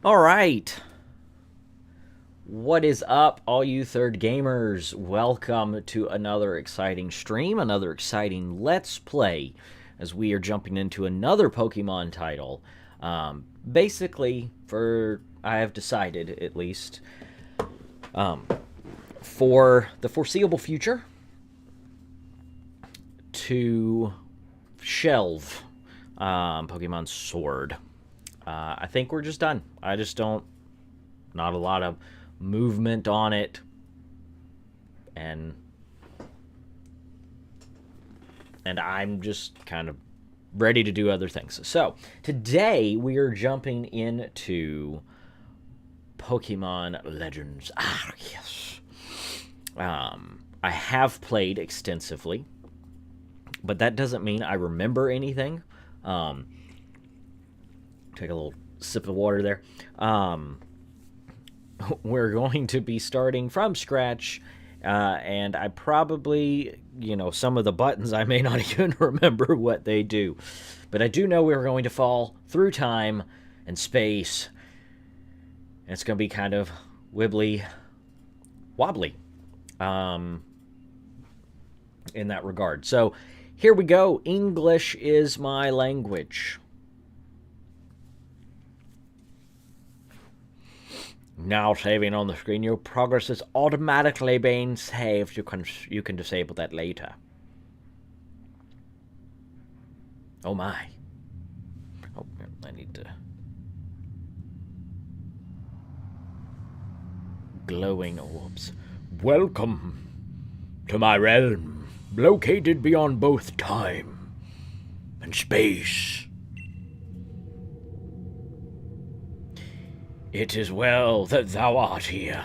All right. What is up, all you third gamers? Welcome to another exciting stream, another exciting Let's Play, as we are jumping into another Pokemon title. Basically, I have decided, at least, for the foreseeable future, to shelve Pokemon Sword. I think we're just done. I just don't. Not a lot of movement on it, and I'm just kind of ready to do other things. So today we are jumping into Pokemon Legends Arceus. I have played extensively, but that doesn't mean I remember anything. Take a little sip of water there. We're going to be starting from scratch, and I probably, some of the buttons I may not even remember what they do. But I do know we're going to fall through time and space, and it's going to be kind of wibbly wobbly in that regard. So here we go. English is my language. Now saving on the screen, your progress is automatically being saved. You can disable that later. Oh my. Oh, I need to. Glowing orbs. Welcome to my realm, located beyond both time and space. It is well that thou art here.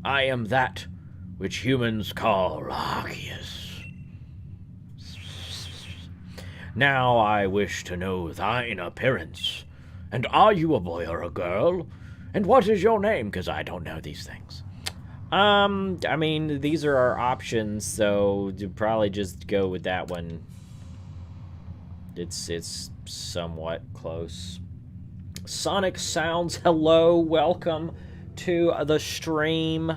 I am that which humans call Arceus. Now I wish to know thine appearance. And are you a boy or a girl? And what is your name? Because I don't know these things. I mean, these are our options, so you probably just go with that one. It's somewhat close. Sonic Sounds, hello, welcome to the stream.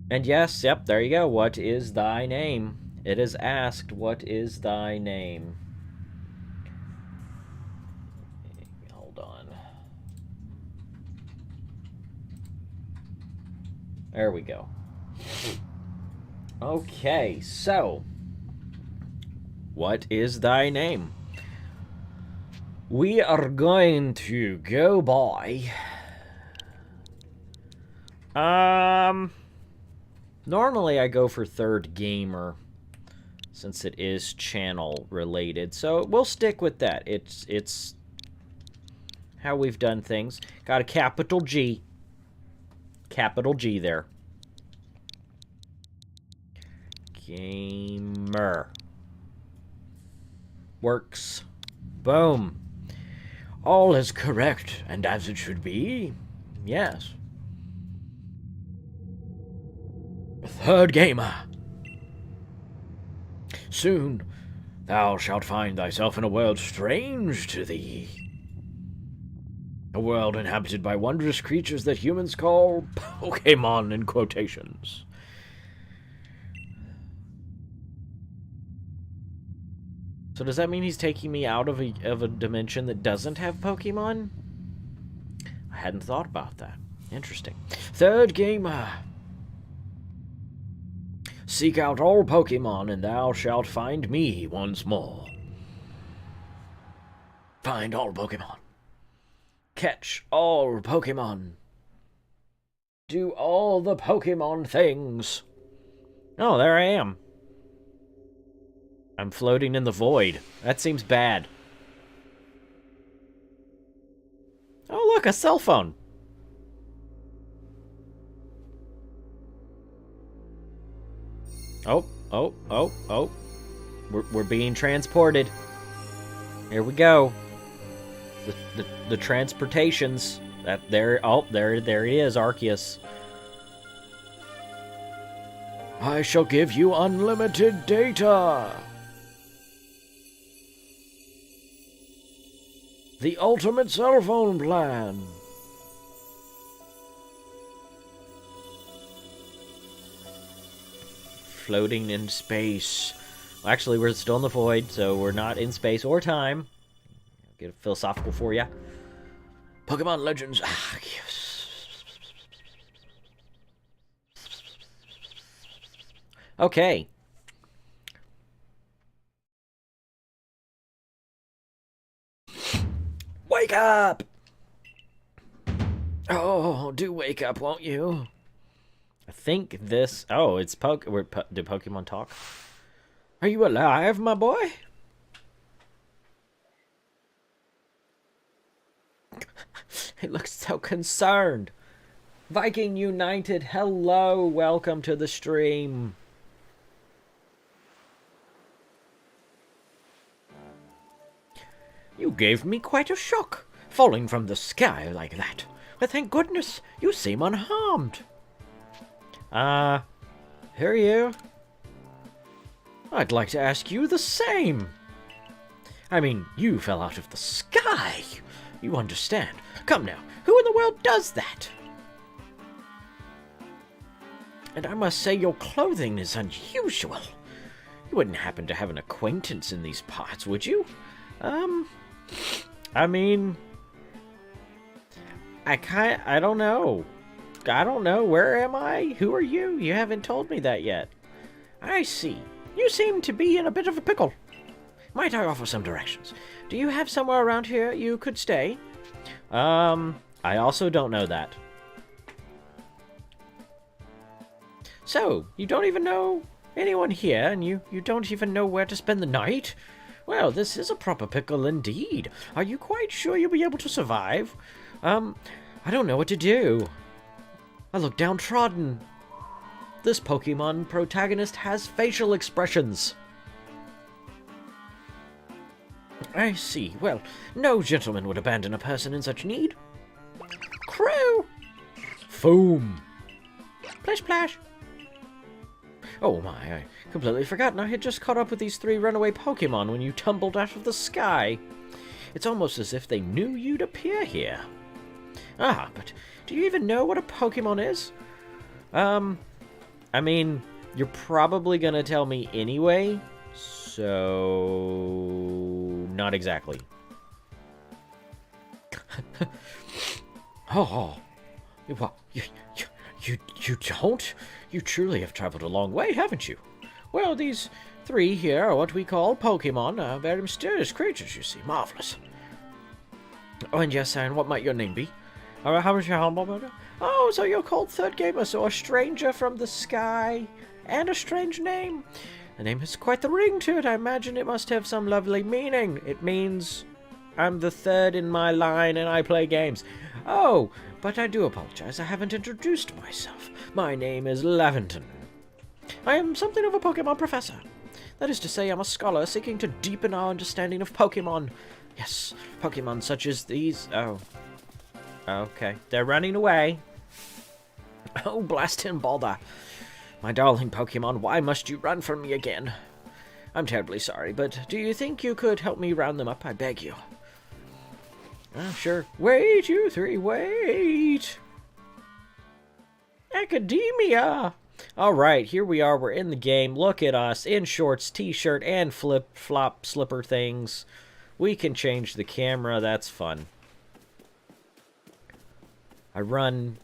And yes, yep, there you go. What is thy name? It is asked, what is thy name? Hold on. There we go. Okay, so, what is thy name? We are going to go by... Normally I go for third gamer, since it is channel related. So we'll stick with that. It's how we've done things. Got a capital G. Capital G there. Gamer. Works. Boom. All is correct, and as it should be. Yes. Third gamer. Soon thou shalt find thyself in a world strange to thee. A world inhabited by wondrous creatures that humans call Pokémon in quotations. So does that mean he's taking me out of a dimension that doesn't have Pokemon? I hadn't thought about that. Interesting. Third gamer. Seek out all Pokemon, and thou shalt find me once more. Find all Pokemon. Catch all Pokemon. Do all the Pokemon things. Oh, there I am. I'm floating in the void. That seems bad. Oh, look, a cell phone. Oh. We're being transported. Here we go. The transportations. There he is, Arceus. I shall give you unlimited data. The ultimate cell phone plan. Floating in space. Well, actually, we're still in the void, so we're not in space or time. Get a philosophical for you. Pokemon Legends. Ah, yes. Okay. Wake up! Oh, do wake up, won't you? I think this... Oh, it's did Pokemon talk? Are you alive, my boy? He looks so concerned. Viking United, hello, welcome to the stream. You gave me quite a shock, falling from the sky like that. But thank goodness, you seem unharmed. Who are you? I'd like to ask you the same. I mean, you fell out of the sky. You understand. Come now, who in the world does that? And I must say your clothing is unusual. You wouldn't happen to have an acquaintance in these parts, would you? I mean... I don't know. I don't know. Where am I? Who are you? You haven't told me that yet. I see. You seem to be in a bit of a pickle. Might I offer some directions? Do you have somewhere around here you could stay? I also don't know that. So, you don't even know anyone here, and you don't even know where to spend the night? Well, this is a proper pickle indeed. Are you quite sure you'll be able to survive? I don't know what to do. I look downtrodden. This Pokemon protagonist has facial expressions. I see. Well, no gentleman would abandon a person in such need. Crow! Foom! Plish plash! Oh my, I completely forgotten I had just caught up with these 3 runaway Pokemon when you tumbled out of the sky. It's almost as if they knew you'd appear here. Ah, but do you even know what a Pokemon is? I mean, you're probably gonna tell me anyway, so... not exactly. Oh, you don't? You truly have traveled a long way, haven't you? Well, these 3 here are what we call Pokemon, very mysterious creatures, you see. Marvelous. Oh, and yes, and what might your name be? How is your humble brother? Oh, so you're called Third Gamer, so a stranger from the sky, and a strange name. The name has quite the ring to it. I imagine it must have some lovely meaning. It means I'm the third in my line and I play games. Oh, but I do apologize. I haven't introduced myself. My name is Laventon. I am something of a Pokemon professor. That is to say, I'm a scholar seeking to deepen our understanding of Pokemon. Yes, Pokemon such as these... Oh. Okay. They're running away. Oh, blast him, Balder. My darling Pokemon, why must you run from me again? I'm terribly sorry, but do you think you could help me round them up? I beg you. Sure. Wait, you 3, wait! Academia! Alright, here we are. We're in the game. Look at us. In shorts, t-shirt, and flip-flop slipper things. We can change the camera. That's fun. I run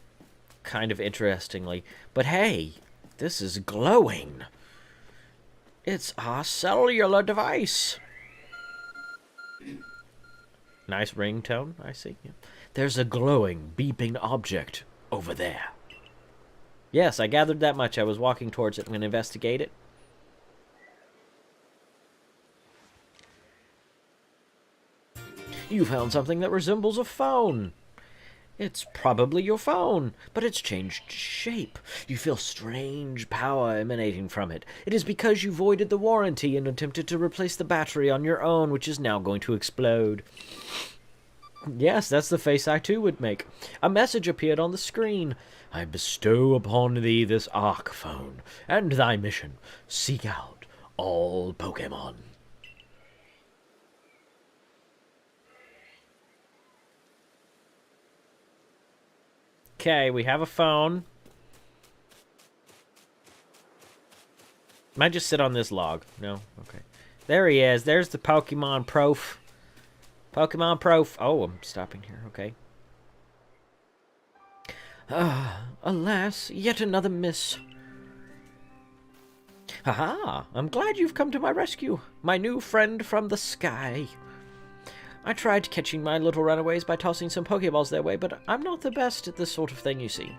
kind of interestingly. But hey, this is glowing. It's our cellular device. Nice ringtone, I see. Yeah. There's a glowing, beeping object over there. Yes, I gathered that much. I was walking towards it. I'm going to investigate it. You found something that resembles a phone. It's probably your phone, but it's changed shape. You feel strange power emanating from it. It is because you voided the warranty and attempted to replace the battery on your own, which is now going to explode. Yes, that's the face I too would make. A message appeared on the screen. I bestow upon thee this Arc phone, and thy mission, seek out all Pokemon. Okay, we have a phone. Might just sit on this log. No? Okay. There he is. There's the Pokemon Prof. Pokemon Prof. Oh, I'm stopping here. Okay. Alas, yet another miss. Haha, I'm glad you've come to my rescue, my new friend from the sky. I tried catching my little runaways by tossing some Pokeballs their way, but I'm not the best at this sort of thing, you see.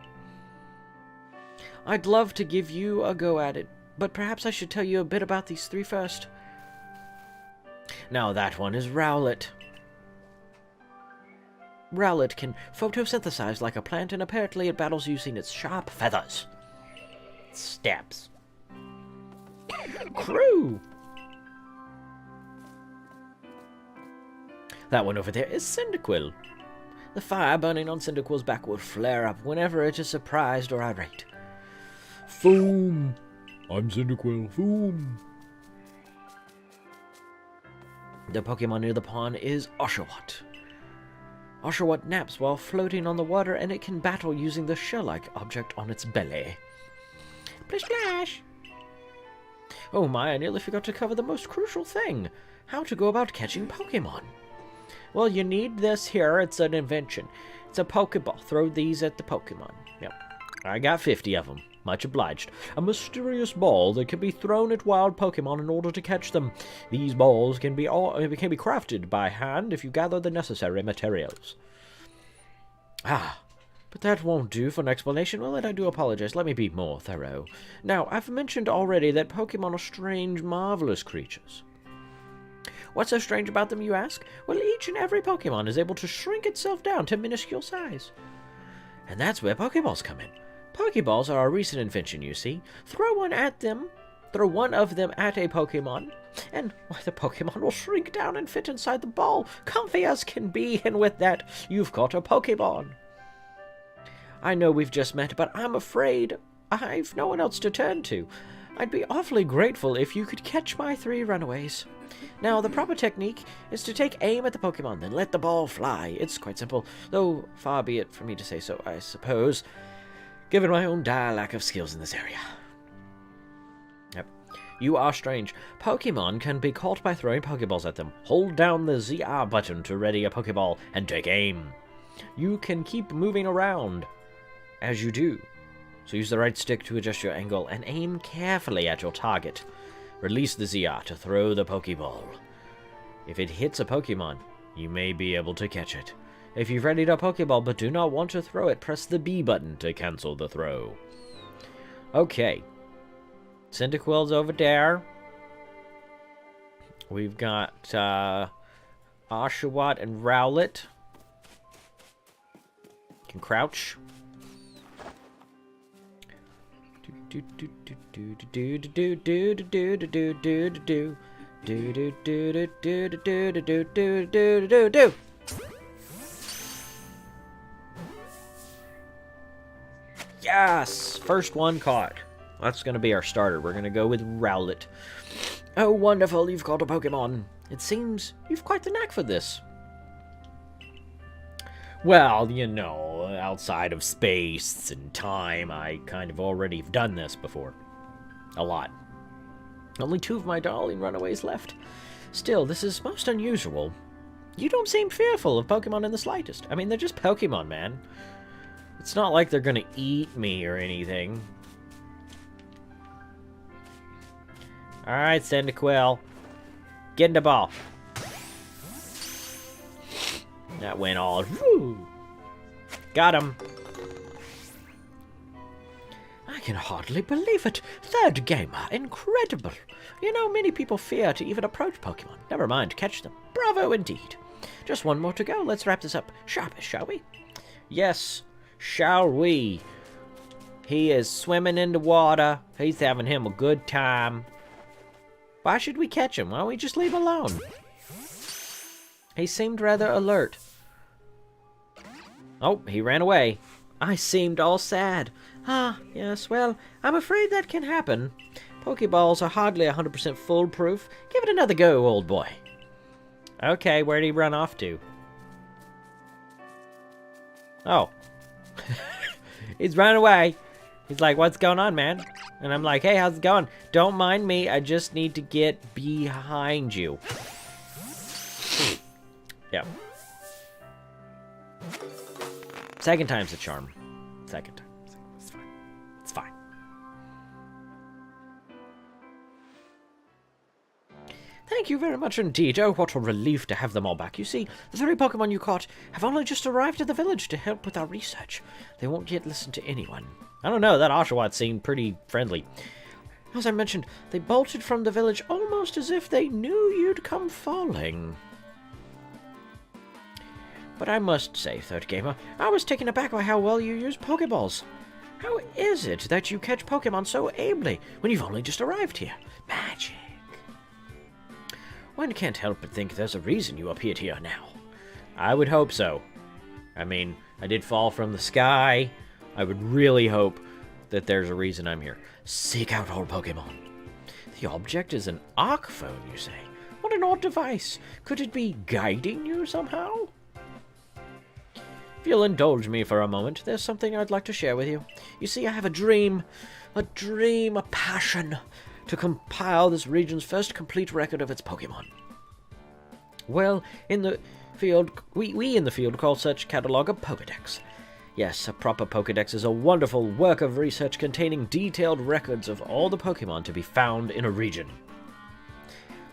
I'd love to give you a go at it, but perhaps I should tell you a bit about these three first. Now that one is Rowlet. Rowlet can photosynthesize like a plant, and apparently it battles using its sharp feathers. Stabs. Crew! That one over there is Cyndaquil. The fire burning on Cyndaquil's back will flare up whenever it is surprised or irate. Foom! I'm Cyndaquil. Foom! The Pokemon near the pond is Oshawott. Oshawott naps while floating on the water, and it can battle using the shell-like object on its belly. Splish splash! Oh my, I nearly forgot to cover the most crucial thing. How to go about catching Pokemon. Well, you need this here. It's an invention. It's a Pokeball. Throw these at the Pokemon. Yep. I got 50 of them. Much obliged. A mysterious ball that can be thrown at wild Pokemon in order to catch them. These balls can be crafted by hand if you gather the necessary materials. Ah, but that won't do for an explanation, will it? I do apologize. Let me be more thorough. Now, I've mentioned already that Pokemon are strange, marvelous creatures. What's so strange about them, you ask? Well, each and every Pokemon is able to shrink itself down to minuscule size. And that's where Pokeballs come in. Pokeballs are a recent invention, you see. Throw one of them at a Pokemon, and the Pokemon will shrink down and fit inside the ball, comfy as can be, and with that, you've caught a Pokemon. I know we've just met, but I'm afraid I've no one else to turn to. I'd be awfully grateful if you could catch my three runaways. Now, the proper technique is to take aim at the Pokemon, then let the ball fly. It's quite simple, though far be it for me to say so, I suppose, given my own dire lack of skills in this area. Yep. You are strange. Pokemon can be caught by throwing Pokeballs at them. Hold down the ZR button to ready a Pokeball and take aim. You can keep moving around as you do. So use the right stick to adjust your angle and aim carefully at your target. Release the ZR to throw the Pokeball. If it hits a Pokemon, you may be able to catch it. If you've readied a Pokeball but do not want to throw it, press the B button to cancel the throw. Okay. Cyndaquil's over there. We've got Oshawott and Rowlet. Can crouch. Yes! First one caught. That's going to be our starter. We're going to go with Rowlet. Oh, wonderful. You've caught a Pokemon. It seems you've quite the knack for this. Well, you know, outside of space and time, I kind of already have done this before. A lot. Only 2 of my darling runaways left. Still, this is most unusual. You don't seem fearful of Pokemon in the slightest. I mean, they're just Pokemon, man. It's not like they're gonna eat me or anything. Alright, Cyndaquil. Get in the ball. That went all... Woo! Got him. I can hardly believe it. Third gamer. Incredible. You know, many people fear to even approach Pokemon. Never mind, catch them. Bravo indeed. Just one more to go. Let's wrap this up sharpish, shall we? Yes, shall we? He is swimming in the water. He's having him a good time. Why should we catch him? Why don't we just leave him alone? He seemed rather alert. Oh, he ran away. I seemed all sad. Ah, yes, well, I'm afraid that can happen. Pokeballs are hardly 100% foolproof. Give it another go, old boy. Okay, where'd he run off to? Oh. He's running away. He's like, what's going on, man? And I'm like, hey, how's it going? Don't mind me. I just need to get behind you. Yeah. Second time's the charm. Second time. It's fine. It's fine. Thank you very much indeed. Oh, what a relief to have them all back. You see, the 3 Pokemon you caught have only just arrived at the village to help with our research. They won't yet listen to anyone. I don't know, that Oshawott seemed pretty friendly. As I mentioned, they bolted from the village almost as if they knew you'd come falling. But I must say, Third Gamer, I was taken aback by how well you use Pokeballs. How is it that you catch Pokemon so ably when you've only just arrived here? Magic. One can't help but think there's a reason you appeared here now. I would hope so. I mean, I did fall from the sky. I would really hope that there's a reason I'm here. Seek out all Pokemon. The object is an arc phone, you say? What an odd device. Could it be guiding you somehow? If you'll indulge me for a moment, there's something I'd like to share with you. You see, I have a dream, a passion, to compile this region's first complete record of its Pokemon. Well, in the field, we in the field call such catalog a Pokedex. Yes, a proper Pokedex is a wonderful work of research containing detailed records of all the Pokemon to be found in a region.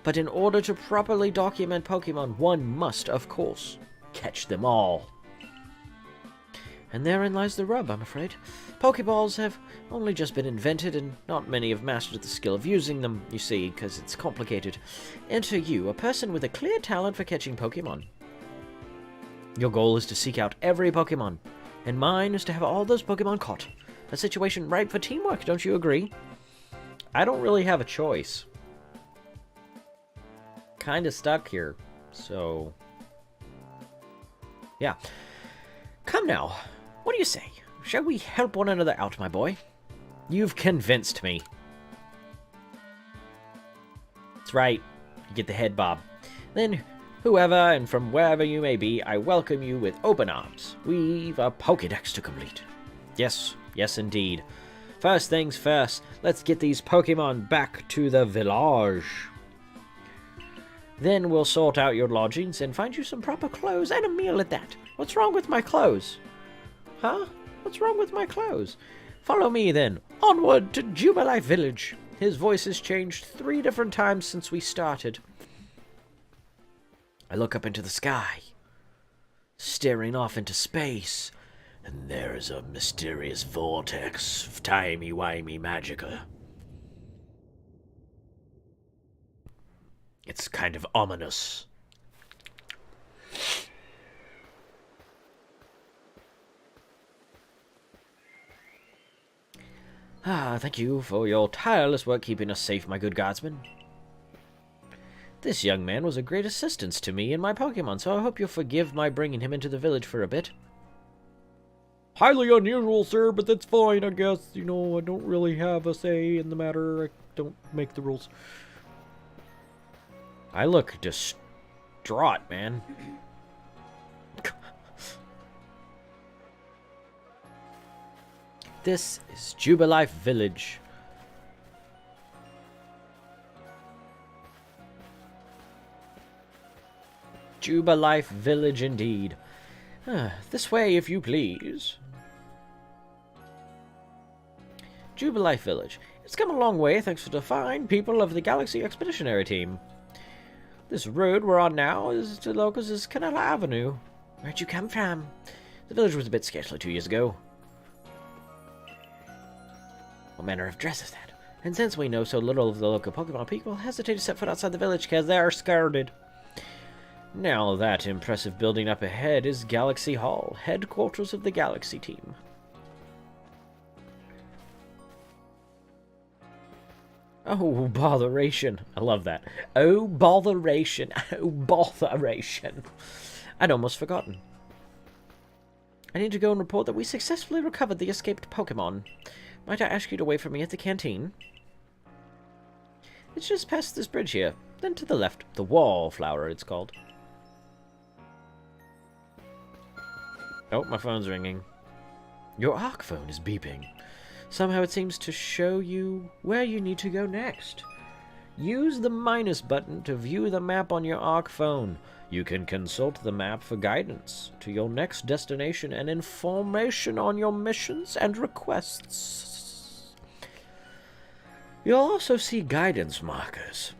But in order to properly document Pokemon, one must, of course, catch them all. And therein lies the rub, I'm afraid. Pokeballs have only just been invented, and not many have mastered the skill of using them, you see, because it's complicated. Enter you, a person with a clear talent for catching Pokemon. Your goal is to seek out every Pokemon, and mine is to have all those Pokemon caught. A situation ripe for teamwork, don't you agree? I don't really have a choice. Kinda stuck here, so... yeah. Come now. What do you say? Shall we help one another out, my boy? You've convinced me. That's right. You get the head bob. Then, whoever and from wherever you may be, I welcome you with open arms. We've a Pokédex to complete. Yes, yes indeed. First things first, let's get these Pokemon back to the village. Then we'll sort out your lodgings and find you some proper clothes and a meal at that. What's wrong with my clothes? Huh? What's wrong with my clothes? Follow me, then. Onward to Jubilife Village. His voice has changed 3 different times since we started. I look up into the sky, staring off into space, and there is a mysterious vortex of timey-wimey magica. It's kind of ominous. Thank you for your tireless work keeping us safe, my good guardsman. This young man was a great assistance to me and my Pokemon, so I hope you'll forgive my bringing him into the village for a bit. Highly unusual, sir, but that's fine, I guess. You know, I don't really have a say in the matter. I don't make the rules. I look distraught, man. This is Jubilife Village. Jubilife Village indeed. This way, if you please. Jubilife Village. It's come a long way thanks to the fine people of the Galaxy Expeditionary Team. This road we're on now is to Locus' Canal Avenue. Where'd you come from? The village was a bit scarce like 2 years ago. What manner of dress is that? And since we know so little of the local Pokemon, people hesitate to set foot outside the village because they are scared. Now that impressive building up ahead is Galaxy Hall, headquarters of the Galaxy team. Oh, botheration. I love that. Oh, botheration. Oh, botheration. I'd almost forgotten. I need to go and report that we successfully recovered the escaped Pokemon. Might I ask you to wait for me at the canteen? It's just past this bridge here. Then to the left. The Wallflower, it's called. Oh, my phone's ringing. Your arc phone is beeping. Somehow it seems to show you where you need to go next. Use the minus button to view the map on your arc phone. You can consult the map for guidance to your next destination and information on your missions and requests. You'll also see guidance markers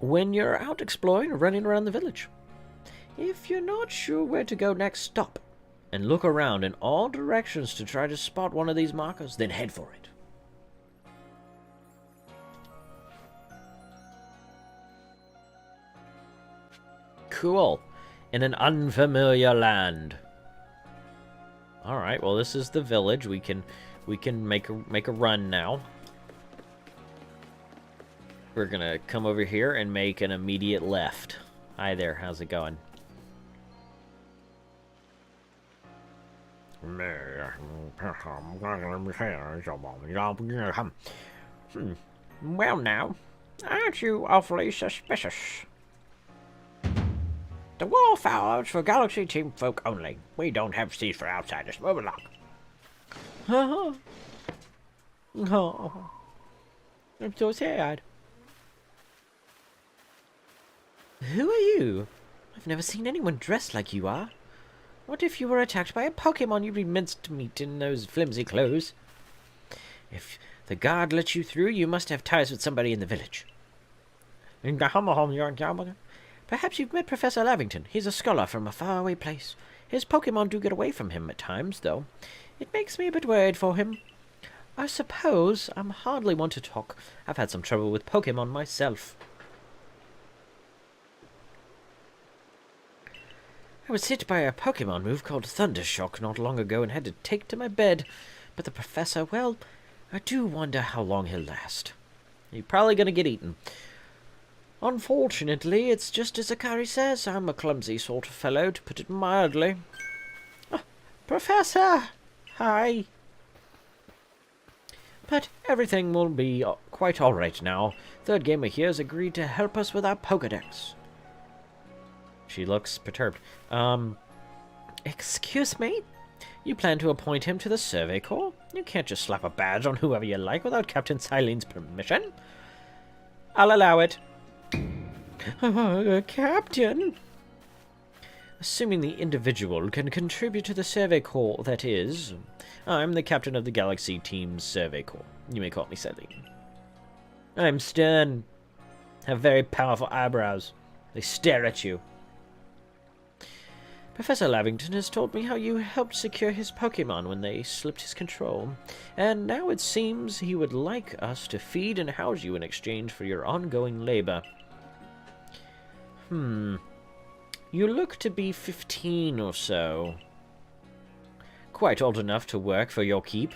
when you're out exploring or running around the village. If you're not sure where to go next, stop and look around in all directions to try to spot one of these markers, then head for it. Cool. In an unfamiliar land. Alright, well this is the village. We can make a run now. We're gonna come over here and make an immediate left. Hi there, how's it going? Well now, aren't you awfully suspicious? The wallflowers for Galaxy Team folk only. We don't have seats for outsiders. Move along. Oh, I'm so sad. Who are you? I've never seen anyone dressed like you are. What if you were attacked by a Pokémon you'd be minced meat in those flimsy clothes? If the guard let you through, you must have ties with somebody in the village. Perhaps you've met Professor Lavington. He's a scholar from a faraway place. His Pokémon do get away from him at times, though. It makes me a bit worried for him. I suppose I'm hardly one to talk. I've had some trouble with Pokémon myself. I was hit by a Pokémon move called Thundershock not long ago and had to take to my bed. But the professor, well, I do wonder how long he'll last. You're probably going to get eaten. Unfortunately, it's just as Akari says. I'm a clumsy sort of fellow, to put it mildly. Professor! Hi. But everything will be quite alright now. Third Gamer here has agreed to help us with our Pokedex. She looks perturbed. Excuse me? You plan to appoint him to the Survey Corps? You can't just slap a badge on whoever you like without Captain Silene's permission. I'll allow it. Captain? Assuming the individual can contribute to the Survey Corps, that is, I'm the captain of the Galaxy Team's Survey Corps. You may call me Celine. I'm stern. Have very powerful eyebrows. They stare at you. Professor Lavington has told me how you helped secure his Pokémon when they slipped his control, and now it seems he would like us to feed and house you in exchange for your ongoing labor. You look to be 15 or so. Quite old enough to work for your keep,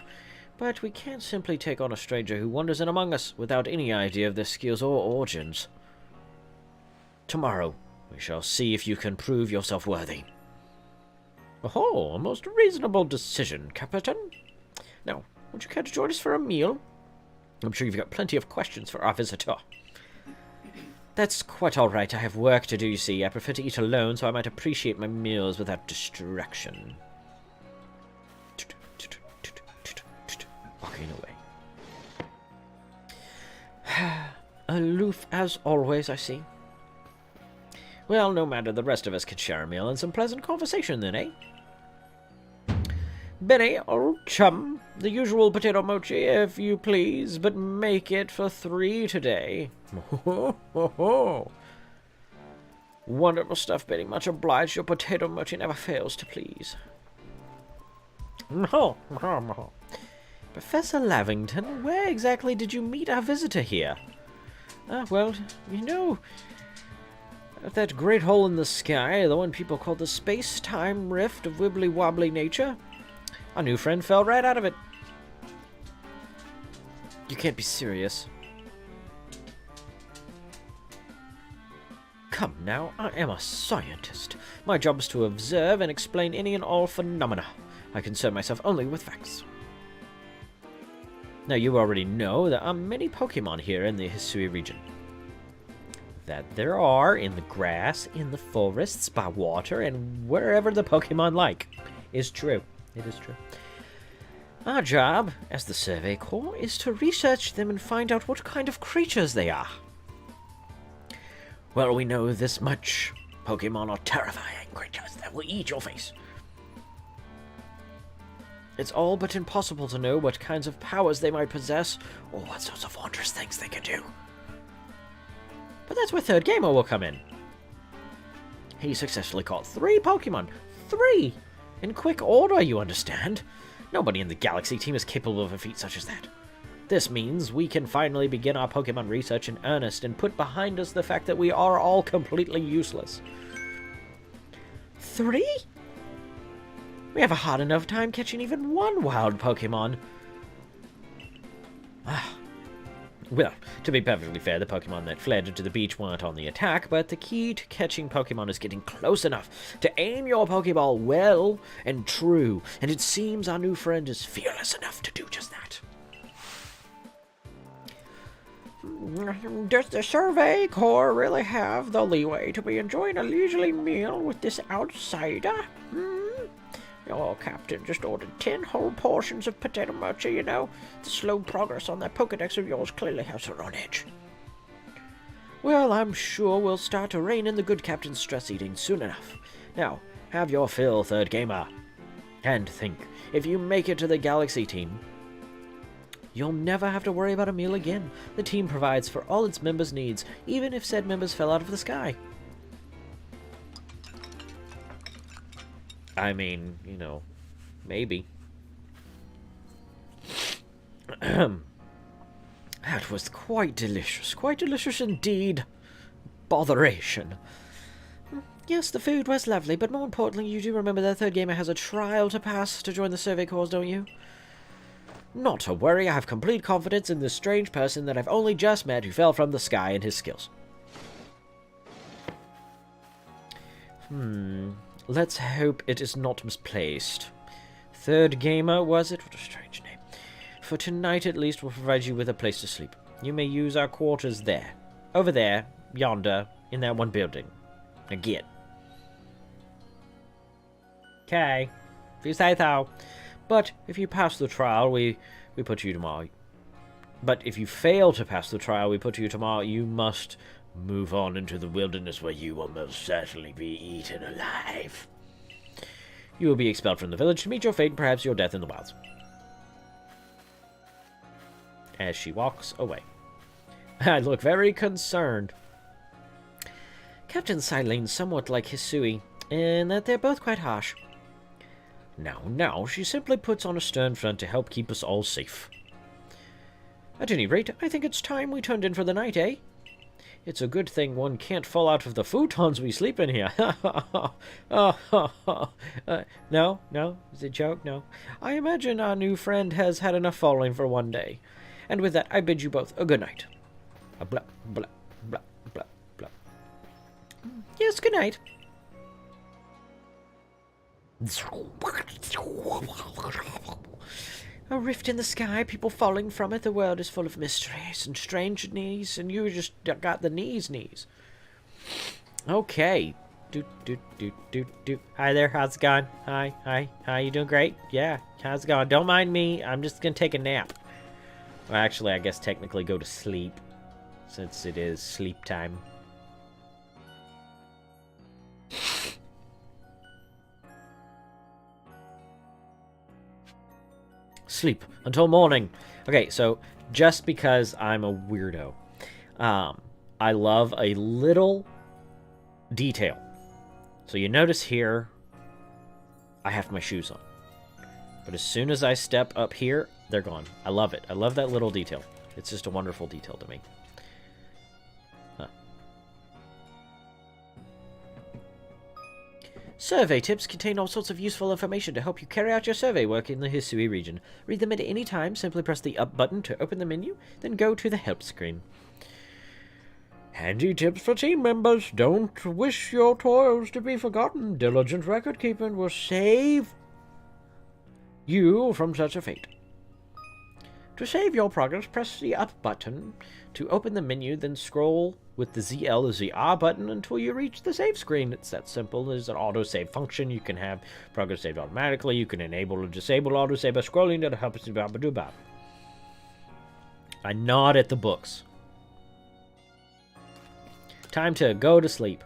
but we can't simply take on a stranger who wanders in among us without any idea of their skills or origins. Tomorrow, we shall see if you can prove yourself worthy. Oh, a most reasonable decision, Captain. Now, would you care to join us for a meal? I'm sure you've got plenty of questions for our visitor. That's quite all right. I have work to do, you see. I prefer to eat alone, so I might appreciate my meals without distraction. Walking away. Aloof as always, I see. Well, no matter, the rest of us can share a meal and some pleasant conversation then, eh? Benny, old chum, the usual potato mochi, if you please, but make it for 3 today. Wonderful stuff, Benny. Much obliged. Your potato mochi never fails to please. Professor Lavington, where exactly did you meet our visitor here? Well, you know, that great hole in the sky, the one people call the space-time rift of wibbly-wobbly nature, our new friend fell right out of it. You can't be serious. Come now, I am a scientist. My job is to observe and explain any and all phenomena. I concern myself only with facts. Now, you already know there are many Pokemon here in the Hisui region. That there are in the grass, in the forests, by water, and wherever the Pokemon like. Is true. It is true. Our job, as the Survey Corps, is to research them and find out what kind of creatures they are. Well, we know this much. Pokemon are terrifying creatures that will eat your face. It's all but impossible to know what kinds of powers they might possess, or what sorts of wondrous things they can do. But that's where Third Gamer will come in. He successfully caught 3 Pokemon. 3! In quick order, you understand. Nobody in the Galaxy team is capable of a feat such as that. This means we can finally begin our Pokemon research in earnest and put behind us the fact that we are all completely useless. 3? We have a hard enough time catching even one wild Pokemon. Well, to be perfectly fair, the Pokemon that fled to the beach weren't on the attack, but the key to catching Pokemon is getting close enough to aim your Pokeball well and true, and it seems our new friend is fearless enough to do just that. Does the Survey Corps really have the leeway to be enjoying a leisurely meal with this outsider? Your captain just ordered 10 whole portions of potato mochi, you know. The slow progress on that Pokedex of yours clearly has her on edge. Well, I'm sure we'll start to rein in the good captain's stress eating soon enough. Now, have your fill, Third Gamer. And think, if you make it to the Galaxy team, you'll never have to worry about a meal again. The team provides for all its members' needs, even if said members fell out of the sky. I mean, you know, maybe. That was quite delicious indeed. Botheration. Yes, the food was lovely, but more importantly, you do remember that Third Gamer has a trial to pass to join the Survey Corps, don't you? Not to worry, I have complete confidence in this strange person that I've only just met who fell from the sky and his skills. Let's hope it is not misplaced. Third Gamer, was it? What a strange name. For tonight, at least, we'll provide you with a place to sleep. You may use our quarters there. Over there, yonder, in that one building. Again. Okay. If you say so. But if you pass the trial, we put you tomorrow. But if you fail to pass the trial, we put you tomorrow. You must move on into the wilderness where you will most certainly be eaten alive. You will be expelled from the village to meet your fate and perhaps your death in the wilds. As she walks away. I look very concerned. Captain Silene's somewhat like Hisui, in that they're both quite harsh. Now, she simply puts on a stern front to help keep us all safe. At any rate, I think it's time we turned in for the night, eh? It's a good thing one can't fall out of the futons we sleep in here. No, it's a joke, no. I imagine our new friend has had enough falling for one day. And with that, I bid you both a good night. Blah, blah, blah, blah, blah. Yes, good night. A rift in the sky, people falling from it. The world is full of mysteries and strange knees, and you just got the knees. Okay. Do. Hi there, how's it going? Hi, you doing great? Yeah, how's it going? Don't mind me, I'm just gonna take a nap. Well, actually, I guess technically go to sleep, since it is sleep time. Sleep until morning. Okay, so just because I'm a weirdo, I love a little detail. So you notice here, I have my shoes on. But as soon as I step up here, they're gone. I love it. I love that little detail. It's just a wonderful detail to me. Survey tips contain all sorts of useful information to help you carry out your survey work in the Hisui region. Read them at any time, simply press the up button to open the menu, then go to the help screen. Handy tips for team members. Don't wish your toils to be forgotten. Diligent record keeping will save you from such a fate. To save your progress, press the up button to open the menu, then scroll with the ZL or ZR button until you reach the save screen. It's that simple. There's an autosave function. You can have progress saved automatically. You can enable or disable autosave by scrolling to help you do about. I nod at the books. Time to go to sleep.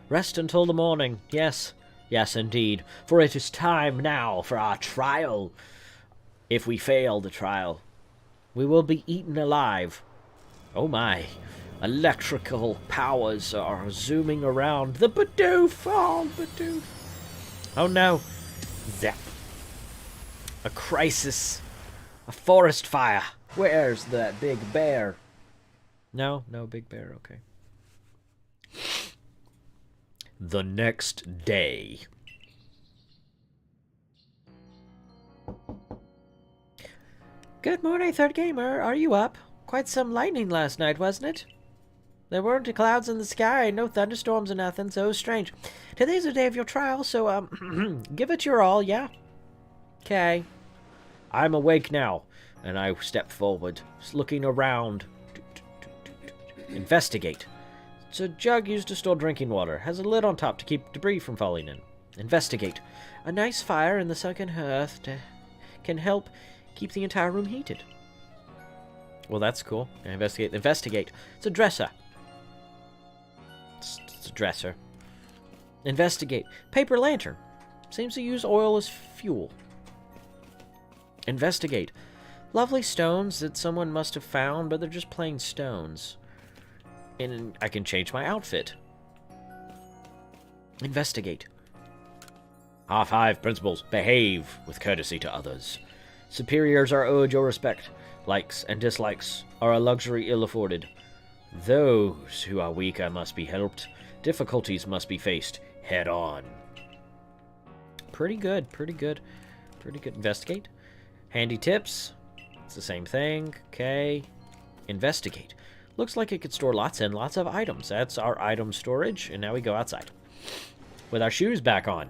Rest until the morning. Yes, yes indeed. For it is time now for our trial. If we fail the trial, we will be eaten alive. Oh my. Electrical powers are zooming around. The Bidoof! Oh, Bidoof. Oh no. Zap. A crisis. A forest fire. Where's that big bear? No big bear, okay. The next day. Good morning, Third Gamer. Are you up? Quite some lightning last night, wasn't it? There weren't clouds in the sky, no thunderstorms or nothing, so strange. Today's the day of your trial, so, give it your all, yeah? Okay. I'm awake now, and I step forward, looking around. Investigate. It's a jug used to store drinking water. Has a lid on top to keep debris from falling in. Investigate. A nice fire in the sunken hearth can help keep the entire room heated. Well, that's cool. Investigate. Investigate. It's a dresser. It's a dresser. Investigate. Paper lantern. Seems to use oil as fuel. Investigate. Lovely stones that someone must have found, but they're just plain stones. And I can change my outfit. Investigate. R5 principles. Behave with courtesy to others. Superiors are owed your respect. Likes and dislikes are a luxury ill-afforded. Those who are weaker must be helped. Difficulties must be faced head-on. Pretty good, pretty good. Pretty good. Investigate. Handy tips. It's the same thing. Okay. Investigate. Looks like it could store lots and lots of items. That's our item storage, and now we go outside. With our shoes back on.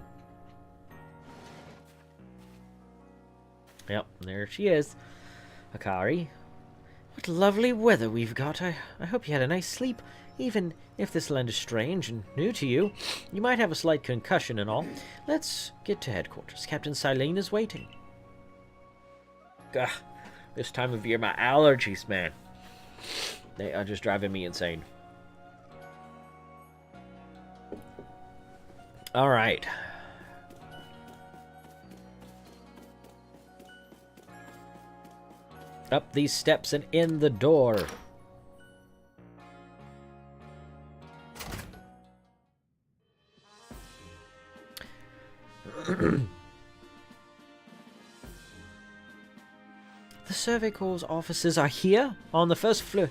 Yep, there she is. Akari. What lovely weather we've got. I hope you had a nice sleep. Even if this land is strange and new to you, you might have a slight concussion and all. Let's get to headquarters. Captain Silene is waiting. Ugh, this time of year, my allergies, man. They are just driving me insane. Alright. Up these steps and in the door. The Survey Corps' offices are here on the first floor.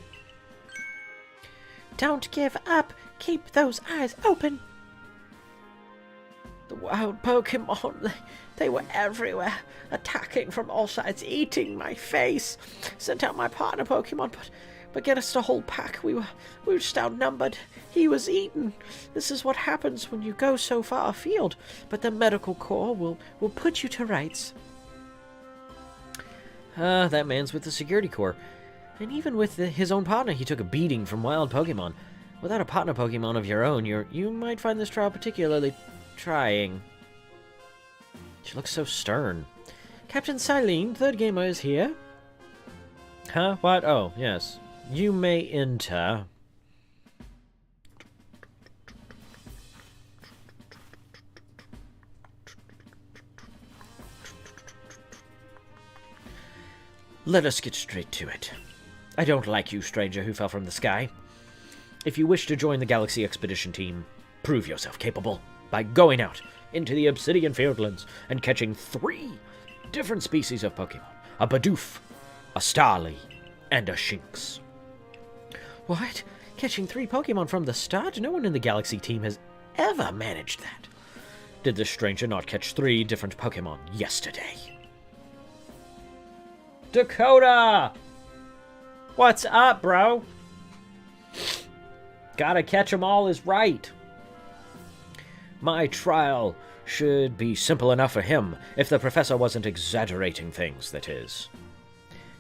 Don't give up. Keep those eyes open. The wild Pokémon, they were everywhere, attacking from all sides, eating my face. Sent out my partner Pokémon, but get us the whole pack. We were just outnumbered. He was eaten. This is what happens when you go so far afield. But the medical corps will put you to rights. That man's with the security corps. And even with his own partner, he took a beating from wild Pokémon. Without a partner Pokémon of your own, you might find this trial particularly trying. She looks so stern. Captain Silene, Third Gamer is here. Huh? What? Oh, yes. You may enter. Let us get straight to it. I don't like you, stranger who fell from the sky. If you wish to join the Galaxy Expedition team, prove yourself capable by going out into the Obsidian Fieldlands and catching 3 different species of Pokemon. A Bidoof, a Starly, and a Shinx. What? Catching 3 Pokemon from the start? No one in the Galaxy team has ever managed that. Did this stranger not catch 3 different Pokemon yesterday? Dakota! What's up, bro? Gotta catch 'em all is right. My trial should be simple enough for him, if the professor wasn't exaggerating things, that is.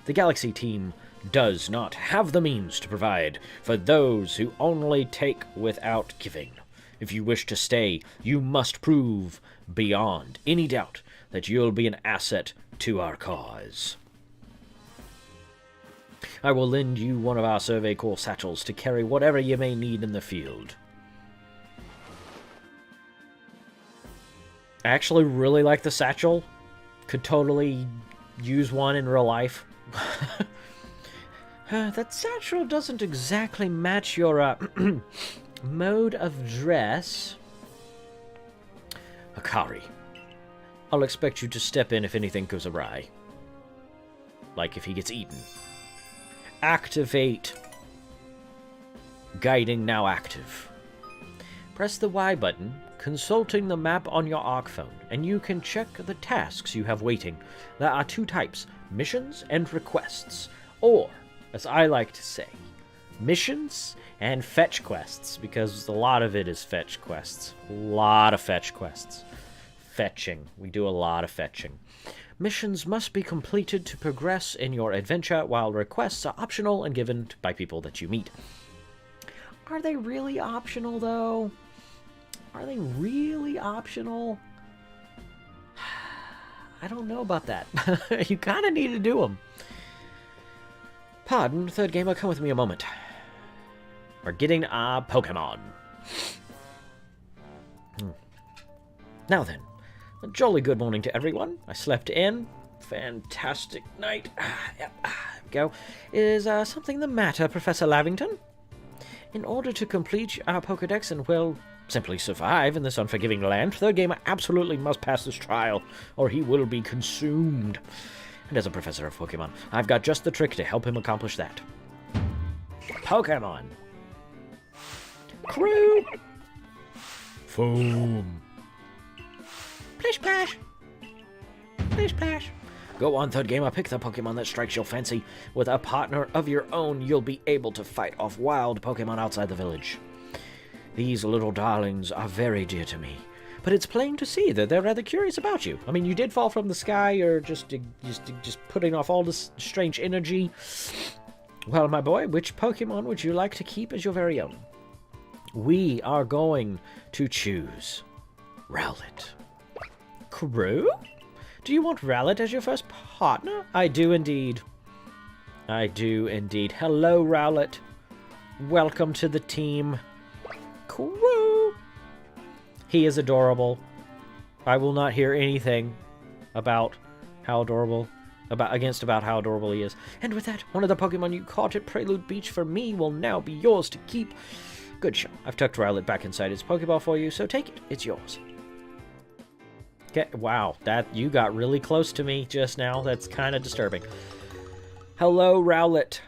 The Galaxy team does not have the means to provide for those who only take without giving. If you wish to stay, you must prove beyond any doubt that you'll be an asset to our cause. I will lend you one of our Survey Corps satchels to carry whatever you may need in the field. I actually really like the satchel. Could totally use one in real life. That satchel doesn't exactly match your mode of dress. Akari, I'll expect you to step in if anything goes awry. Like if he gets eaten. Activate. Guiding now active. Press the Y button, consulting the map on your ARC phone, and you can check the tasks you have waiting. There are two types, missions and requests. Or, as I like to say, missions and fetch quests, because a lot of it is fetch quests. A lot of fetch quests. Fetching. We do a lot of fetching. Missions must be completed to progress in your adventure, while requests are optional and given by people that you meet. Are they really optional, though? Are they really optional? I don't know about that. You kind of need to do them. Pardon, third gamer, come with me a moment. We're getting our Pokemon. Now then, a jolly good morning to everyone. I slept in. Fantastic night. There we go. Is something the matter, Professor Lavington? In order to complete our Pokedex and, well, simply survive in this unforgiving land, third gamer absolutely must pass this trial, or he will be consumed. And as a professor of Pokemon, I've got just the trick to help him accomplish that. Pokemon. Crew. Foam. Plish Splash. Plish Splash. Go on, third gamer, pick the Pokemon that strikes your fancy. With a partner of your own, you'll be able to fight off wild Pokemon outside the village. These little darlings are very dear to me, but it's plain to see that they're rather curious about you. I mean, you did fall from the sky, or just putting off all this strange energy. Well, my boy, which Pokemon would you like to keep as your very own? We are going to choose Rowlet. Crew? Do you want Rowlet as your first partner? I do indeed. I do indeed. Hello, Rowlet. Welcome to the team. Crew. He is adorable. I will not hear anything about how adorable, about how adorable he is. And with that, one of the Pokemon you caught at Prelude Beach for me will now be yours to keep. Good show. I've tucked Rowlet back inside its Pokeball for you, so take it. It's yours. Okay, wow, you got really close to me just now. That's kind of disturbing. Hello, Rowlet.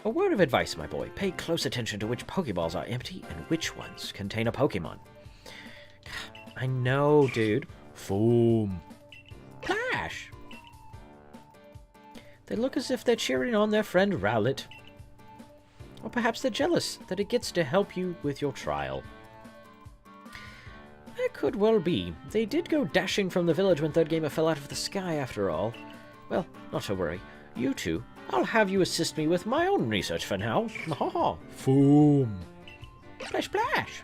A word of advice, my boy. Pay close attention to which Pokeballs are empty and which ones contain a Pokemon. I know, dude. Foam. Splash. They look as if they're cheering on their friend Rowlet. Or perhaps they're jealous that it gets to help you with your trial. That could well be. They did go dashing from the village when Third Gamer fell out of the sky, after all. Well, not to worry. You two, I'll have you assist me with my own research for now. Ha! Foam! Splash, splash!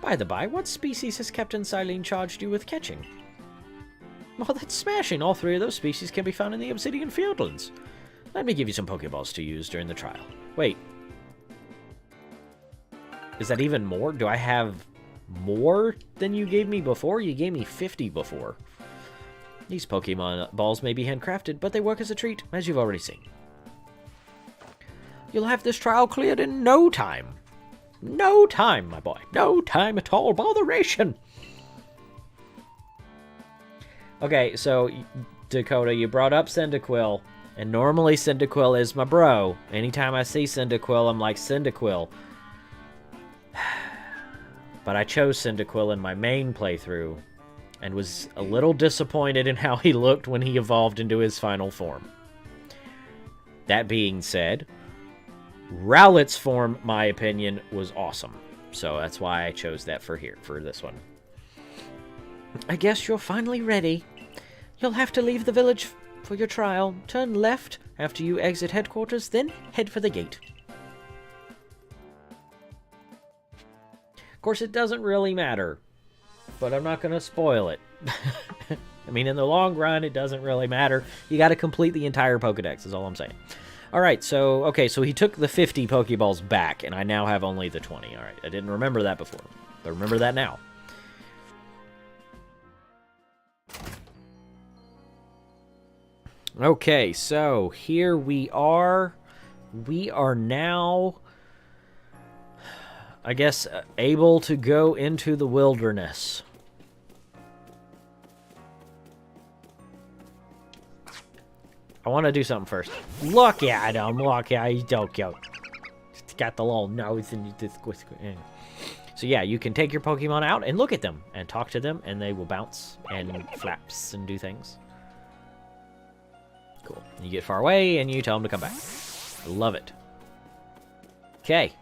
By the by, what species has Captain Silene charged you with catching? Well, that's smashing. All three of those species can be found in the Obsidian Fieldlands. Let me give you some Pokeballs to use during the trial. Wait. Is that even more? Do I have more than you gave me before? You gave me 50 before. These Pokemon balls may be handcrafted, but they work as a treat, as you've already seen. You'll have this trial cleared in no time. No time, my boy. No time at all. Botheration. Okay, so, Dakota, you brought up Cyndaquil. And normally Cyndaquil is my bro. Anytime I see Cyndaquil, I'm like, Cyndaquil. But I chose Cyndaquil in my main playthrough, and was a little disappointed in how he looked when he evolved into his final form. That being said, Rowlet's form, my opinion, was awesome. So that's why I chose that for this one. I guess you're finally ready. You'll have to leave the village for your trial. Turn left after you exit headquarters, then head for the gate. Of course, it doesn't really matter, but I'm not going to spoil it. I mean, in the long run, it doesn't really matter. You got to complete the entire Pokedex, is all I'm saying. All right, so, okay, so he took the 50 Pokeballs back, and I now have only the 20. All right, I didn't remember that before, but remember that now. Okay, so here we are. We are now, I guess, able to go into the wilderness. I want to do something first. Look at him. Look at him. He's so cute. He's got the little nose and this. So yeah, you can take your Pokemon out and look at them and talk to them, and they will bounce and flaps and do things. Cool. You get far away and you tell them to come back. I love it. Okay.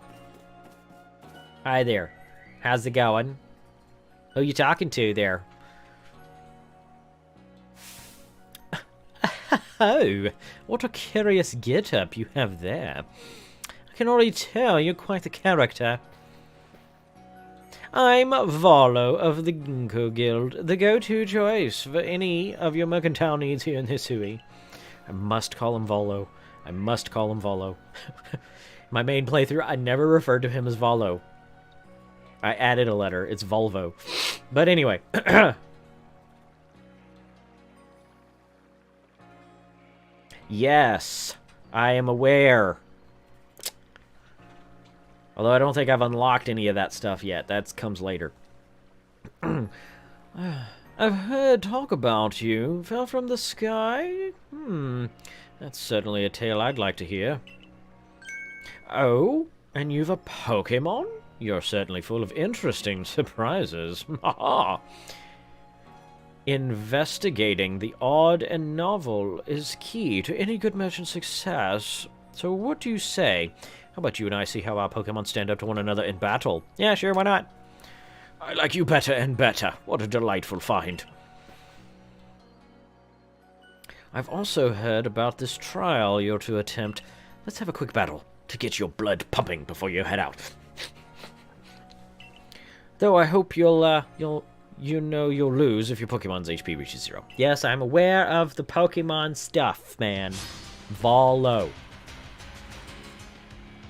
Hi there. How's it going? Who you talking to there? Oh, what a curious get-up you have there. I can already tell you're quite the character. I'm Volo of the Ginkgo Guild, the go-to choice for any of your mercantile needs here in Hisui. I must call him Volo. I must call him Volo. My main playthrough, I never referred to him as Volo. I added a letter. It's Volvo. But anyway. Yes, I am aware. Although I don't think I've unlocked any of that stuff yet. That comes later. I've heard talk about you. Fell from the sky? That's certainly a tale I'd like to hear. Oh, and you've a Pokemon? You're certainly full of interesting surprises. Haha. Investigating the odd and novel is key to any good merchant's success. So what do you say? How about you and I see how our Pokemon stand up to one another in battle? Yeah, sure, why not? I like you better and better. What a delightful find. I've also heard about this trial you're to attempt. Let's have a quick battle to get your blood pumping before you head out. Though I hope you'll lose if your Pokemon's HP reaches 0. Yes, I'm aware of the Pokemon stuff, man. Volo.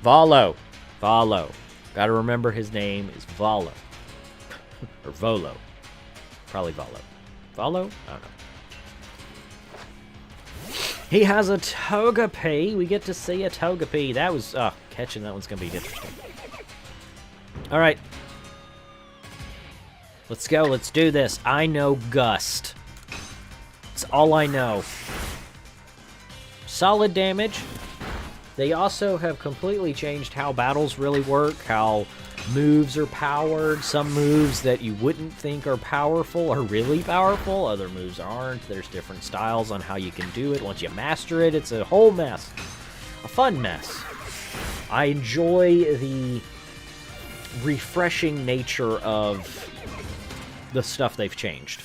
Volo. Volo. Gotta remember his name is Volo. Or Volo. Probably Volo. Volo? I don't know. He has a Togepi. We get to see a Togepi. That was... catching that one's gonna be interesting. Alright. Let's go. Let's do this. I know Gust. It's all I know. Solid damage. They also have completely changed how battles really work, how moves are powered. Some moves that you wouldn't think are powerful are really powerful. Other moves aren't. There's different styles on how you can do it. Once you master it, it's a whole mess. A fun mess. I enjoy the refreshing nature of the stuff they've changed.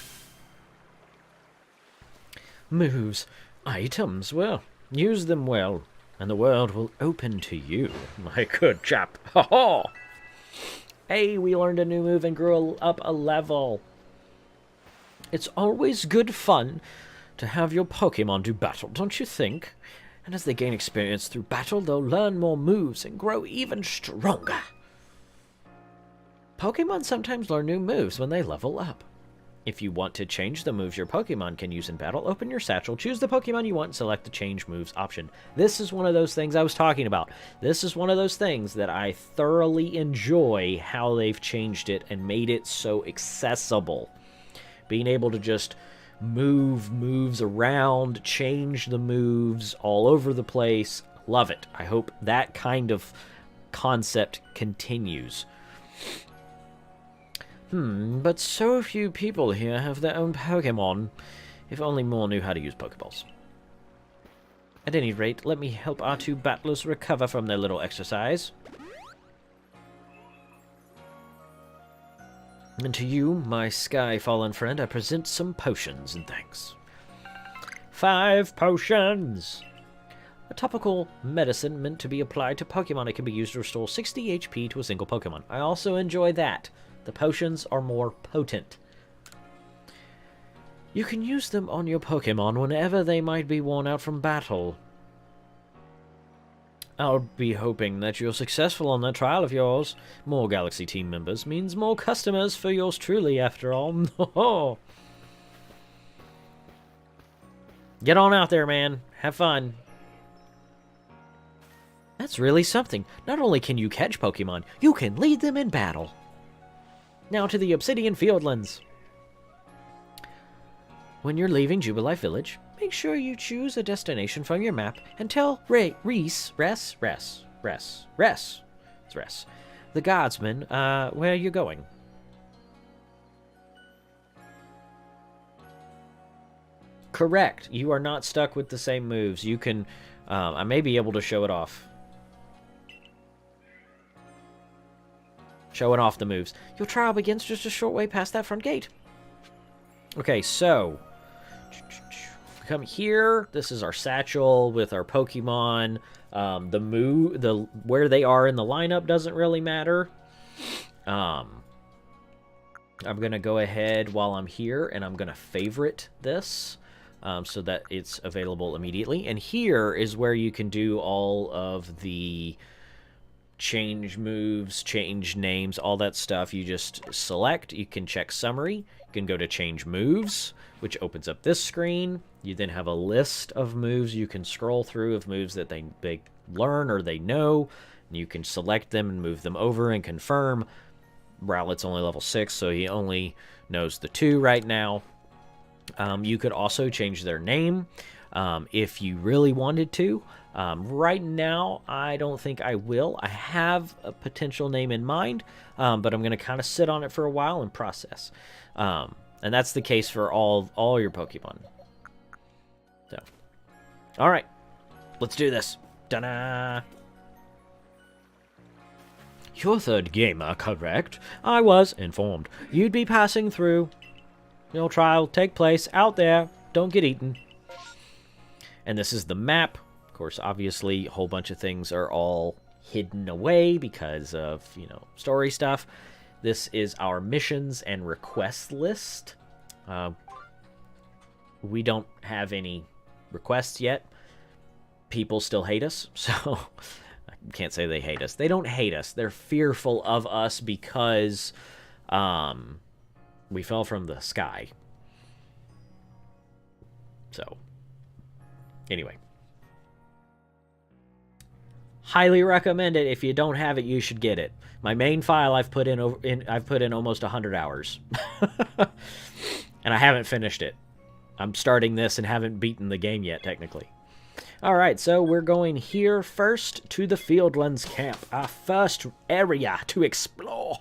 Moves. Items. Well, use them well, and the world will open to you, my good chap. Ha ha! Hey, we learned a new move and grew up a level. It's always good fun to have your Pokemon do battle, don't you think? And as they gain experience through battle, they'll learn more moves and grow even stronger. Pokemon sometimes learn new moves when they level up. If you want to change the moves your Pokemon can use in battle, open your satchel, choose the Pokemon you want, and select the Change Moves option. This is one of those things I was talking about. This is one of those things that I thoroughly enjoy how they've changed it and made it so accessible. Being able to just move moves around, change the moves all over the place. Love it. I hope that kind of concept continues. But so few people here have their own Pokemon. If only more knew how to use Pokeballs. At any rate, let me help our two battlers recover from their little exercise. And to you, my sky-fallen friend, I present some potions and thanks. 5 potions! A topical medicine meant to be applied to Pokemon. It can be used to restore 60 HP to a single Pokemon. I also enjoy that. The potions are more potent. You can use them on your Pokemon whenever they might be worn out from battle. I'll be hoping that you're successful on that trial of yours. More Galaxy team members means more customers for yours truly, after all. Get on out there, man. Have fun. That's really something. Not only can you catch Pokemon, you can lead them in battle. Now to the Obsidian Fieldlands. When you're leaving Jubilife Village, make sure you choose a destination from your map and tell Reese, the guardsman, where you're going. Correct. You are not stuck with the same moves. You can, I may be able to show it off. Showing off the moves. Your trial begins just a short way past that front gate. Okay, so come here. This is our satchel with our Pokemon. Where they are in the lineup doesn't really matter. I'm gonna go ahead while I'm here, and I'm gonna favorite this so that it's available immediately. And here is where you can do all of the change moves, change names, all that stuff. You just select. You can check summary. You can go to change moves, which opens up this screen. You then have a list of moves you can scroll through of moves that they learn or they know. And you can select them and move them over and confirm. Rowlet's only level 6, so he only knows the 2 right now. You could also change their name if you really wanted to. Right now, I don't think I will. I have a potential name in mind, but I'm going to kind of sit on it for a while and process. And that's the case for all your Pokemon. So, all right, let's do this. Ta-da! Your third gamer, correct? I was informed. You'd be passing through. Your trial take place out there. Don't get eaten. And this is the map. Of course, obviously, a whole bunch of things are all hidden away because of, story stuff. This is our missions and request list. We don't have any requests yet. People still hate us, so I can't say they hate us. They don't hate us. They're fearful of us because we fell from the sky. So, anyway. Highly recommend it. If you don't have it, you should get it. My main file I've put in almost 100 hours. And I haven't finished it. I'm starting this and haven't beaten the game yet, technically. Alright, so we're going here first to the Fieldlands camp. Our first area to explore.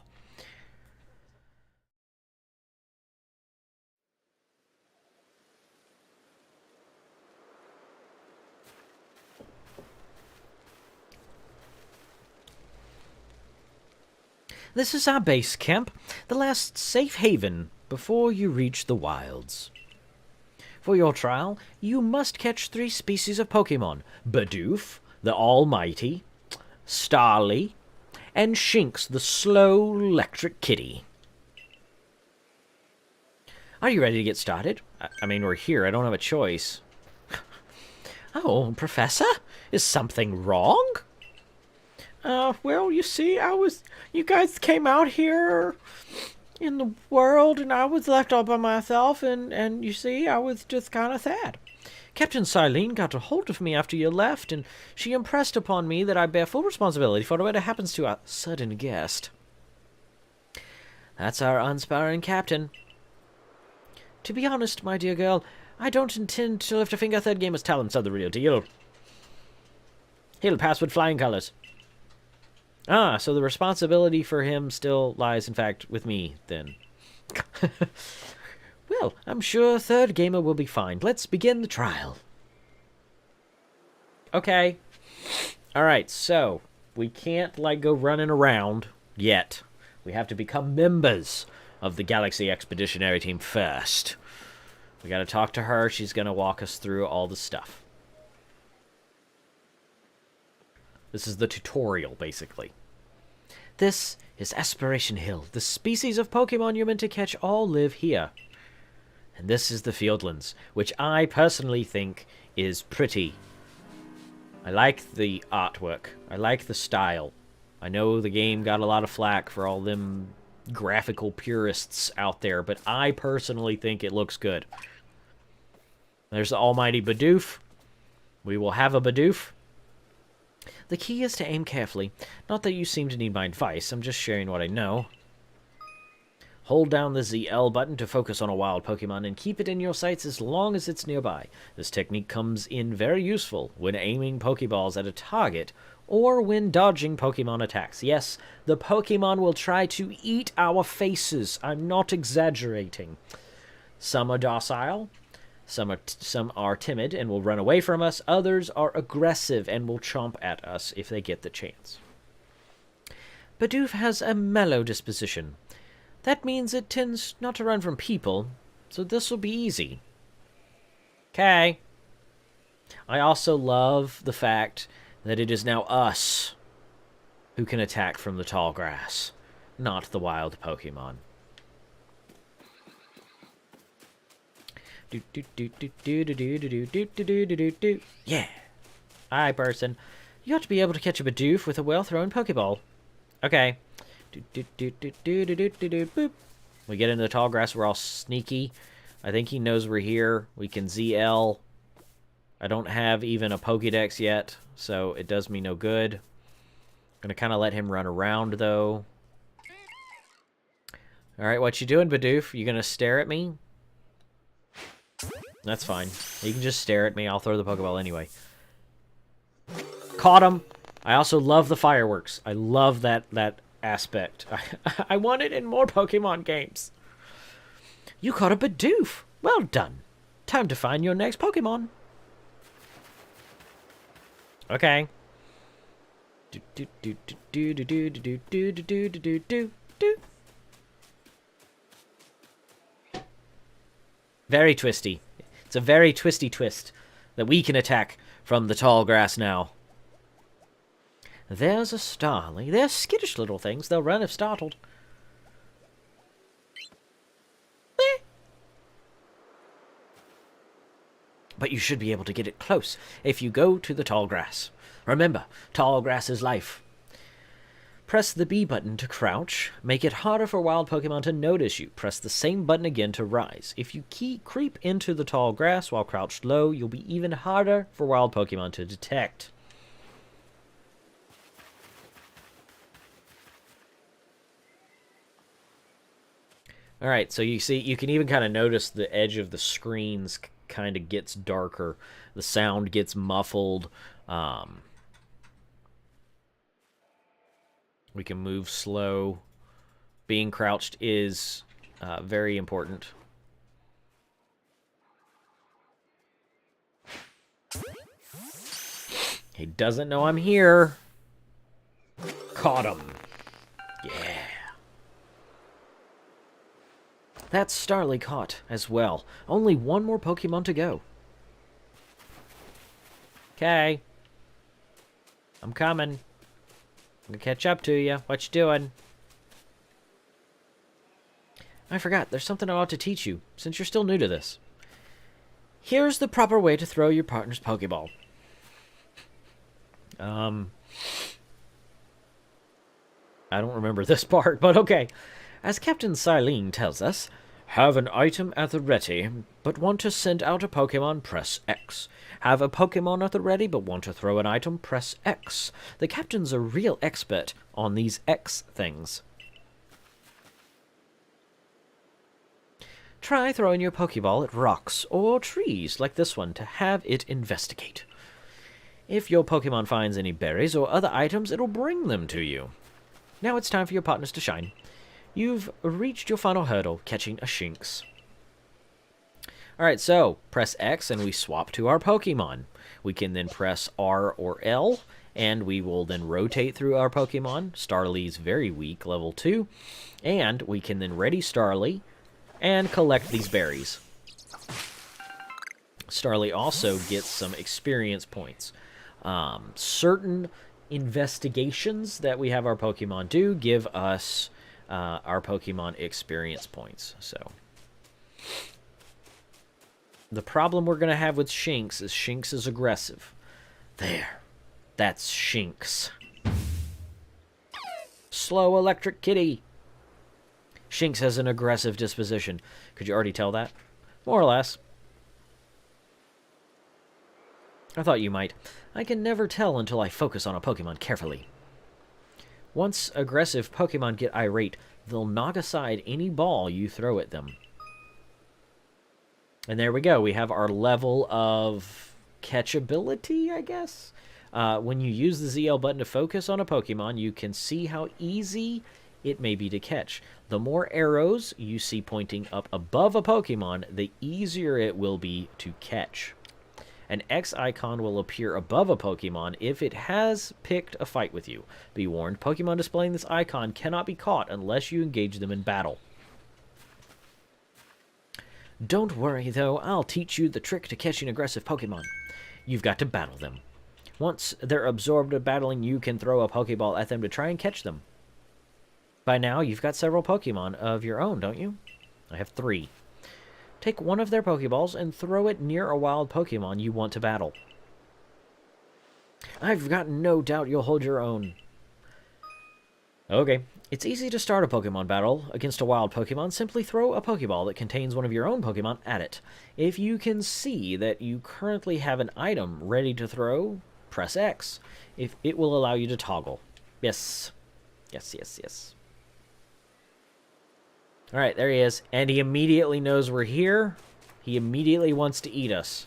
This is our base camp, the last safe haven before you reach the wilds. For your trial, you must catch 3 species of Pokemon: Bidoof, the Almighty, Starly, and Shinx, the slow electric kitty. Are you ready to get started? I mean, we're here. I don't have a choice. Oh, Professor? Is something wrong? Well, you see, you guys came out here in the world, and I was left all by myself, and you see, I was just kind of sad. Captain Silene got a hold of me after you left, and she impressed upon me that I bear full responsibility for whatever happens to our sudden guest. That's our unsparing captain. To be honest, my dear girl, I don't intend to lift a finger. Third gamer's talents are the real deal. He'll pass with flying colors. Ah, so the responsibility for him still lies, in fact, with me, then. Well, I'm sure third gamer will be fine. Let's begin the trial. Okay. Alright, so, we can't, go running around yet. We have to become members. of the Galaxy Expeditionary Team first. We gotta talk to her. She's gonna walk us through all the stuff. This is the tutorial, basically. This is Aspiration Hill. The species of Pokemon you're meant to catch all live here. And this is the Fieldlands, which I personally think is pretty. I like the artwork. I like the style. I know the game got a lot of flack for all them graphical purists out there, but I personally think it looks good. There's the almighty Bidoof. We will have a Bidoof. The key is to aim carefully. Not that you seem to need my advice, I'm just sharing what I know. Hold down the ZL button to focus on a wild Pokemon and keep it in your sights as long as it's nearby. This technique comes in very useful when aiming Pokeballs at a target or when dodging Pokemon attacks. Yes, the Pokemon will try to eat our faces. I'm not exaggerating. Some are docile. Some are timid and will run away from us. Others are aggressive and will chomp at us if they get the chance. Bidoof has a mellow disposition. That means it tends not to run from people, so this will be easy. Okay. I also love the fact that it is now us who can attack from the tall grass, not the wild Pokemon. Yeah. Hi, person. You ought to be able to catch a Bidoof with a well-thrown Pokeball. Okay. Boop. We get into the tall grass. We're all sneaky. I think he knows we're here. We can ZL. I don't have even a Pokedex yet, so it does me no good. I'm going to kind of let him run around, though. Alright, what you doing, Bidoof? You going to stare at me? That's fine. You can just stare at me. I'll throw the Pokeball anyway. Caught him! I also love the fireworks. I love that aspect. I want it in more Pokemon games. You caught a Bidoof. Well done. Time to find your next Pokemon. Okay. Very twisty. It's a very twisty twist that we can attack from the tall grass now. There's a Starly. They're skittish little things. They'll run if startled. But you should be able to get it close if you go to the tall grass. Remember, tall grass is life. Press the B button to crouch. Make it harder for wild Pokemon to notice you. Press the same button again to rise. If you creep into the tall grass while crouched low, you'll be even harder for wild Pokemon to detect. Alright, so you see, you can even kind of notice the edge of the screens kind of gets darker. The sound gets muffled. We can move slow. Being crouched is very important. He doesn't know I'm here. Caught him. Yeah. That's Starly caught as well. Only one more Pokemon to go. Okay. I'm coming. I'm gonna catch up to you. What you doing? I forgot. There's something I ought to teach you, since you're still new to this. Here's the proper way to throw your partner's Pokeball. I don't remember this part, but okay. As Captain Silene tells us, have an item at the ready, but want to send out a Pokemon, press X. Have a Pokemon at the ready, but want to throw an item, press X. The Captain's a real expert on these X things. Try throwing your Pokeball at rocks or trees like this one to have it investigate. If your Pokemon finds any berries or other items, it'll bring them to you. Now it's time for your partners to shine. You've reached your final hurdle, catching a Shinx. Alright, so press X and we swap to our Pokemon. We can then press R or L And we will then rotate through our Pokemon. Starly's very weak, level 2. And we can then ready Starly and collect these berries. Starly also gets some experience points. Certain investigations that we have our Pokemon do give us our Pokemon experience points. So the problem we're going to have with Shinx is aggressive. There. That's Shinx. Slow electric kitty. Shinx has an aggressive disposition. Could you already tell that? More or less. I thought you might. I can never tell until I focus on a Pokemon carefully. Once aggressive Pokemon get irate, they'll knock aside any ball you throw at them. And there we go. We have our level of catchability, I guess. When you use the ZL button to focus on a Pokemon, you can see how easy it may be to catch. The more arrows you see pointing up above a Pokemon, the easier it will be to catch. An X icon will appear above a Pokemon if it has picked a fight with you. Be warned, Pokemon displaying this icon cannot be caught unless you engage them in battle. Don't worry, though. I'll teach you the trick to catching aggressive Pokemon. You've got to battle them. Once they're absorbed in battling, you can throw a Pokeball at them to try and catch them. By now, you've got several Pokemon of your own, don't you? I have 3. Take one of their Pokeballs and throw it near a wild Pokemon you want to battle. I've got no doubt you'll hold your own. Okay. It's easy to start a Pokemon battle against a wild Pokemon. Simply throw a Pokeball that contains one of your own Pokemon at it. If you can see that you currently have an item ready to throw, press X. If it will allow you to toggle. Yes. Yes, yes, yes. Alright, there he is. And he immediately knows we're here. He immediately wants to eat us.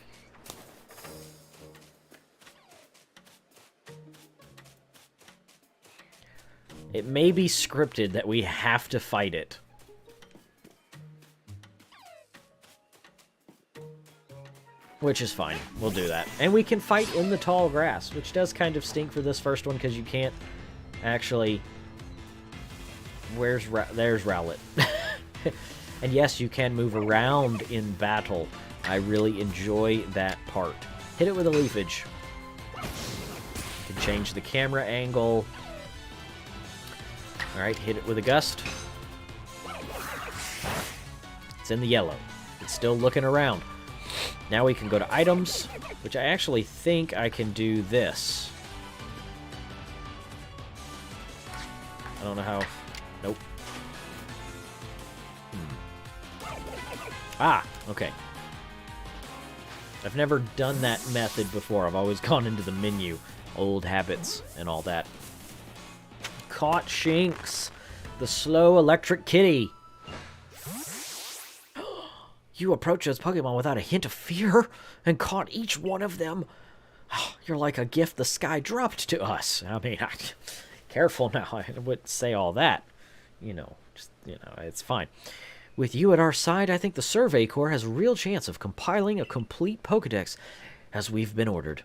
It may be scripted that we have to fight it. Which is fine. We'll do that. And we can fight in the tall grass, which does kind of stink for this first one because you can't actually... There's Rowlet. And yes, you can move around in battle. I really enjoy that part. Hit it with a leafage. You can change the camera angle. Alright, hit it with a gust. It's in the yellow. It's still looking around. Now we can go to items, which I actually think I can do this. I don't know how... Nope. Ah, okay. I've never done that method before. I've always gone into the menu. Old habits and all that. Caught Shinx, the slow electric kitty. You approached those Pokemon without a hint of fear and caught each one of them. You're like a gift the sky dropped to us. I mean, careful now. I wouldn't say all that. It's fine. With you at our side, I think the Survey Corps has a real chance of compiling a complete Pokedex as we've been ordered.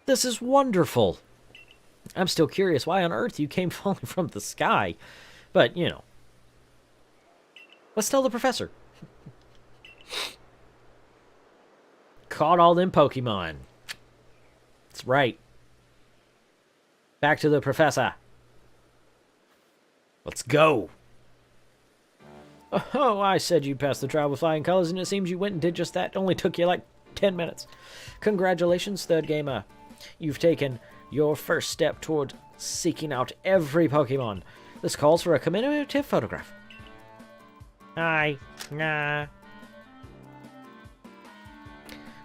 This is wonderful. I'm still curious why on earth you came falling from the sky. But, let's tell the professor. Caught all them Pokemon. That's right. Back to the professor. Let's go. Oh, I said you'd pass the trial with flying colors, and it seems you went and did just that. It only took you like 10 minutes. Congratulations, third gamer. You've taken your first step toward seeking out every Pokemon. This calls for a commemorative photograph. Nah.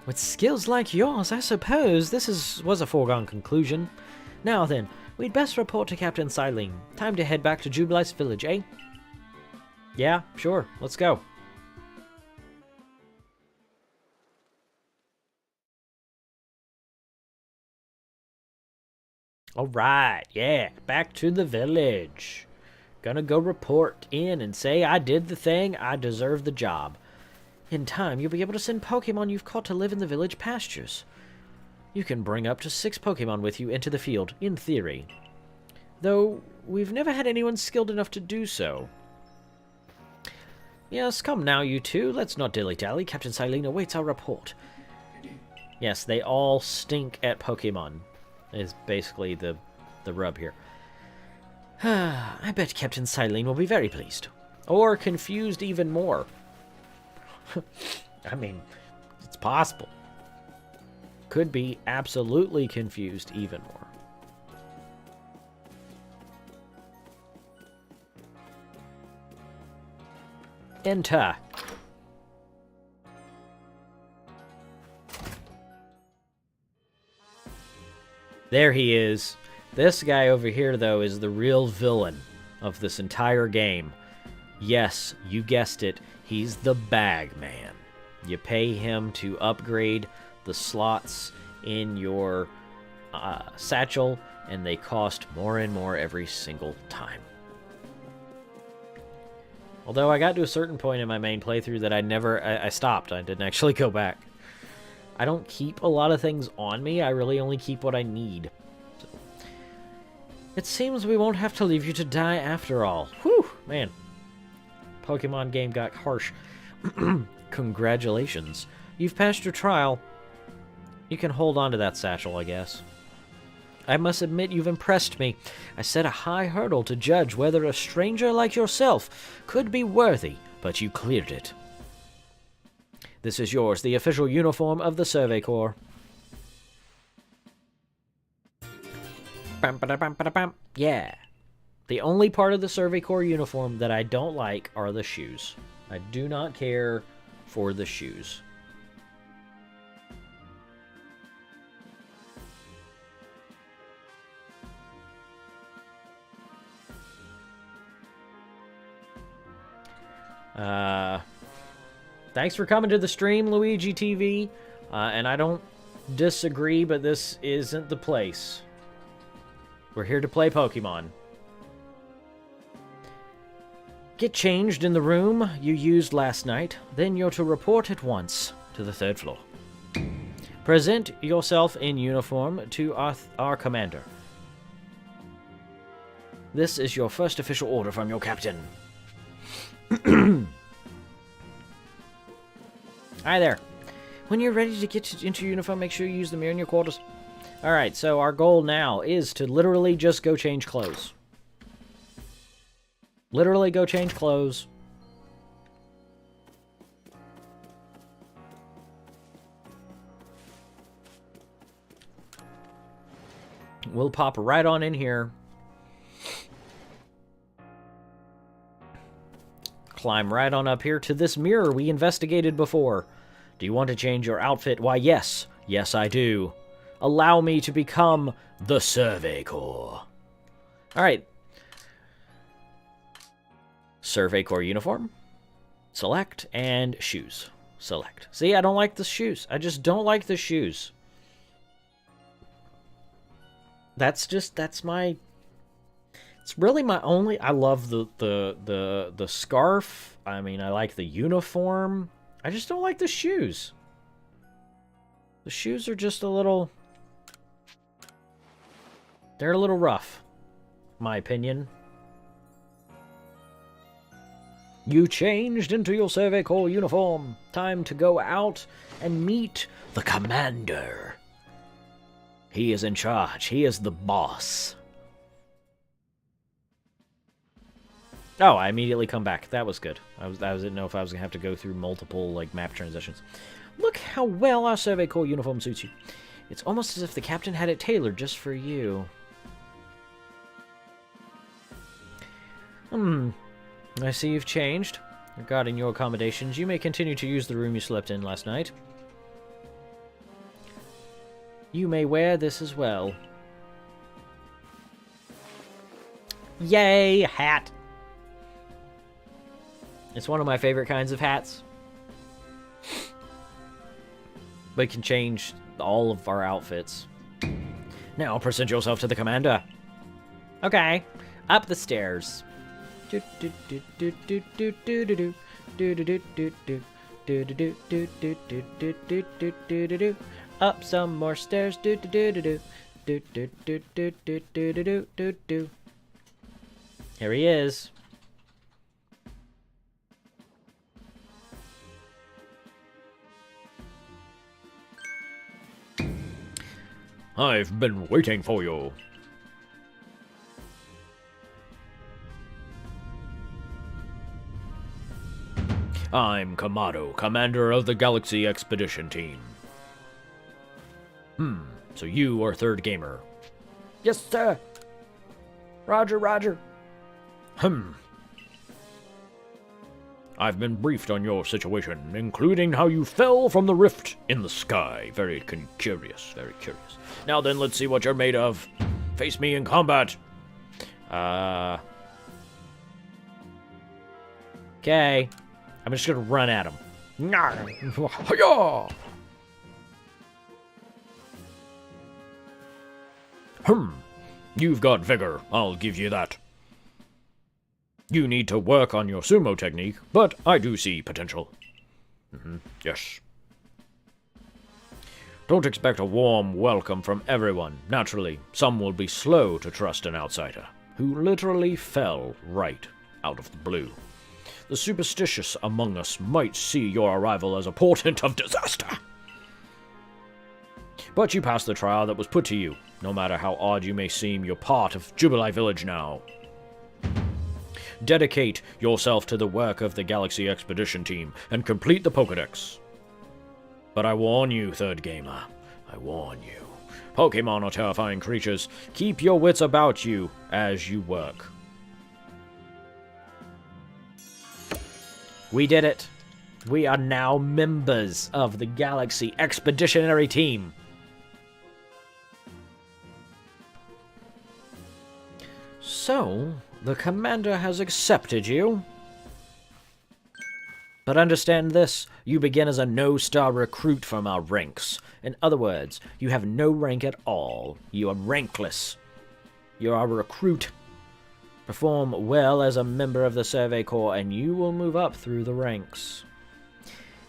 With skills like yours, I suppose this was a foregone conclusion. Now then, we'd best report to Captain Siling. Time to head back to Jubilife Village, eh? Yeah, sure. Let's go. Alright, yeah. Back to the village. Gonna go report in and say I did the thing, I deserve the job. In time, you'll be able to send Pokemon you've caught to live in the village pastures. You can bring up to 6 Pokemon with you into the field, in theory. Though, we've never had anyone skilled enough to do so. Yes, come now, you two. Let's not dilly-dally. Captain Silene awaits our report. Yes, they all stink at Pokemon, is basically the rub here. I bet Captain Silene will be very pleased. Or confused even more. I mean, it's possible. Could be absolutely confused even more. Enter. There he is. This guy over here, though, is the real villain of this entire game. Yes, you guessed it. He's the bag man. You pay him to upgrade the slots in your satchel, and they cost more and more every single time. Although I got to a certain point in my main playthrough that I stopped. I didn't actually go back. I don't keep a lot of things on me. I really only keep what I need. So. It seems we won't have to leave you to die after all. Whew, man. Pokemon game got harsh. Congratulations. You've passed your trial. You can hold on to that satchel, I guess. I must admit you've impressed me. I set a high hurdle to judge whether a stranger like yourself could be worthy, but you cleared it. This is yours, the official uniform of the Survey Corps. Yeah. The only part of the Survey Corps uniform that I don't like are the shoes. I do not care for the shoes. Thanks for coming to the stream, Luigi TV. And I don't disagree, but this isn't the place. We're here to play Pokemon. Get changed in the room you used last night, then you're to report at once to the 3rd floor. Present yourself in uniform to our commander. This is your first official order from your captain. Hi there. When you're ready to get into your uniform, make sure you use the mirror in your quarters. Alright, so our goal now is to literally just go change clothes. Literally go change clothes. We'll pop right on in here. Climb right on up here to this mirror we investigated before. Do you want to change your outfit? Why, yes. Yes, I do. Allow me to become the Survey Corps. Alright. Survey Corps uniform. Select. And shoes. Select. See, I don't like the shoes. I just don't like the shoes. That's my... It's really my only... I love the scarf. I mean, I like the uniform. I just don't like the shoes. The shoes are just a little... They're a little rough. My opinion. You changed into your Survey Corps uniform. Time to go out and meet the commander. He is in charge. He is the boss. Oh, I immediately come back. That was good. I didn't know if I was going to have to go through multiple like map transitions. Look how well our Survey Corps uniform suits you. It's almost as if the captain had it tailored just for you. I see you've changed. Regarding your accommodations, you may continue to use the room you slept in last night. You may wear this as well. Yay, hat! It's one of my favorite kinds of hats. But it can change all of our outfits. Now present yourself to the commander. Okay. Up the stairs. Up some more stairs. Do do do do do. Do do do do do do do do do. Here he is. I've been waiting for you. I'm Kamado, commander of the Galaxy Expedition Team. So you are third gamer. Yes, sir. Roger, roger. I've been briefed on your situation, including how you fell from the rift in the sky. Very curious, very curious. Now then, let's see what you're made of. Face me in combat. Okay. I'm just gonna run at him. Hiya! You've got vigor, I'll give you that. You need to work on your sumo technique, but I do see potential. Yes. Don't expect a warm welcome from everyone. Naturally, some will be slow to trust an outsider, who literally fell right out of the blue. The superstitious among us might see your arrival as a portent of disaster. But you passed the trial that was put to you. No matter how odd you may seem, you're part of Jubilee Village now. Dedicate yourself to the work of the Galaxy Expedition Team and complete the Pokedex. But I warn you, third gamer, I warn you. Pokemon are terrifying creatures. Keep your wits about you as you work. We did it. We are now members of the Galaxy Expeditionary Team. So, the commander has accepted you. But understand this, you begin as a no-star recruit from our ranks. In other words, you have no rank at all. You are rankless. You are a recruit. Perform well as a member of the Survey Corps, and you will move up through the ranks.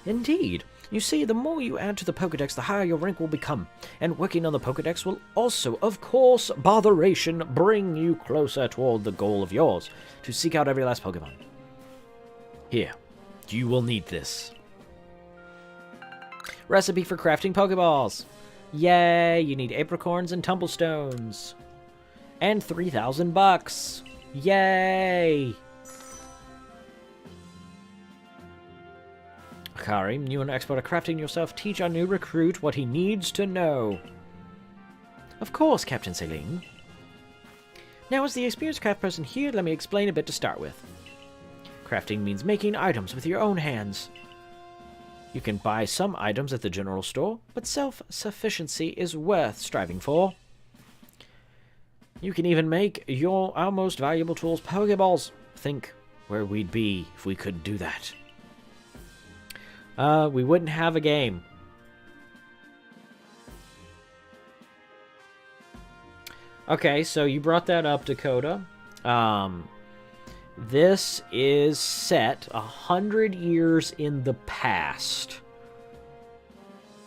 Indeed. You see, the more you add to the Pokedex, the higher your rank will become. And working on the Pokedex will also, of course, botheration, bring you closer toward the goal of yours, to seek out every last Pokemon. Here, you will need this. Recipe for crafting Pokeballs. Yay, you need apricorns and tumblestones. And 3,000 bucks. Yay! Karim, you an expert at crafting yourself. Teach our new recruit what he needs to know. Of course, Captain Celine. Now, as the experienced craft person here, let me explain a bit to start with. Crafting means making items with your own hands. You can buy some items at the general store, but self-sufficiency is worth striving for. You can even make our most valuable tools Pokeballs. Think where we'd be if we could do that. We wouldn't have a game. Okay, so you brought that up, Dakota. This is set 100 years in the past.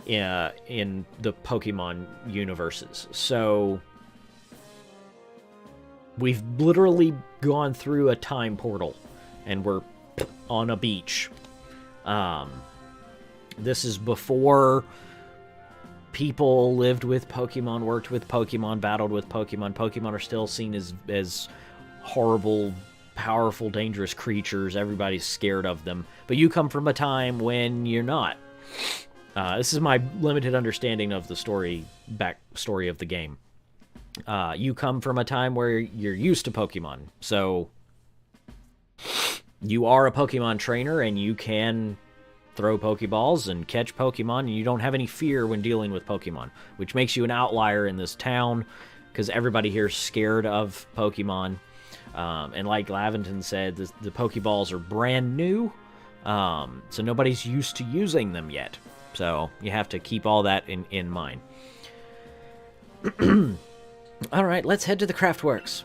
In the Pokemon universes. So we've literally gone through a time portal, and we're on a beach. This is before people lived with Pokemon, worked with Pokemon, battled with Pokemon. Pokemon are still seen as horrible, powerful, dangerous creatures. Everybody's scared of them. But you come from a time when you're not. This is my limited understanding of the backstory of the game. You come from a time where you're used to Pokemon. So you are a Pokemon trainer, and you can throw Pokeballs and catch Pokemon, and you don't have any fear when dealing with Pokemon, which makes you an outlier in this town, because everybody here is scared of Pokemon. And like Laventon said, the Pokeballs are brand new, so nobody's used to using them yet. So you have to keep all that in mind. Alright, let's head to the Craftworks.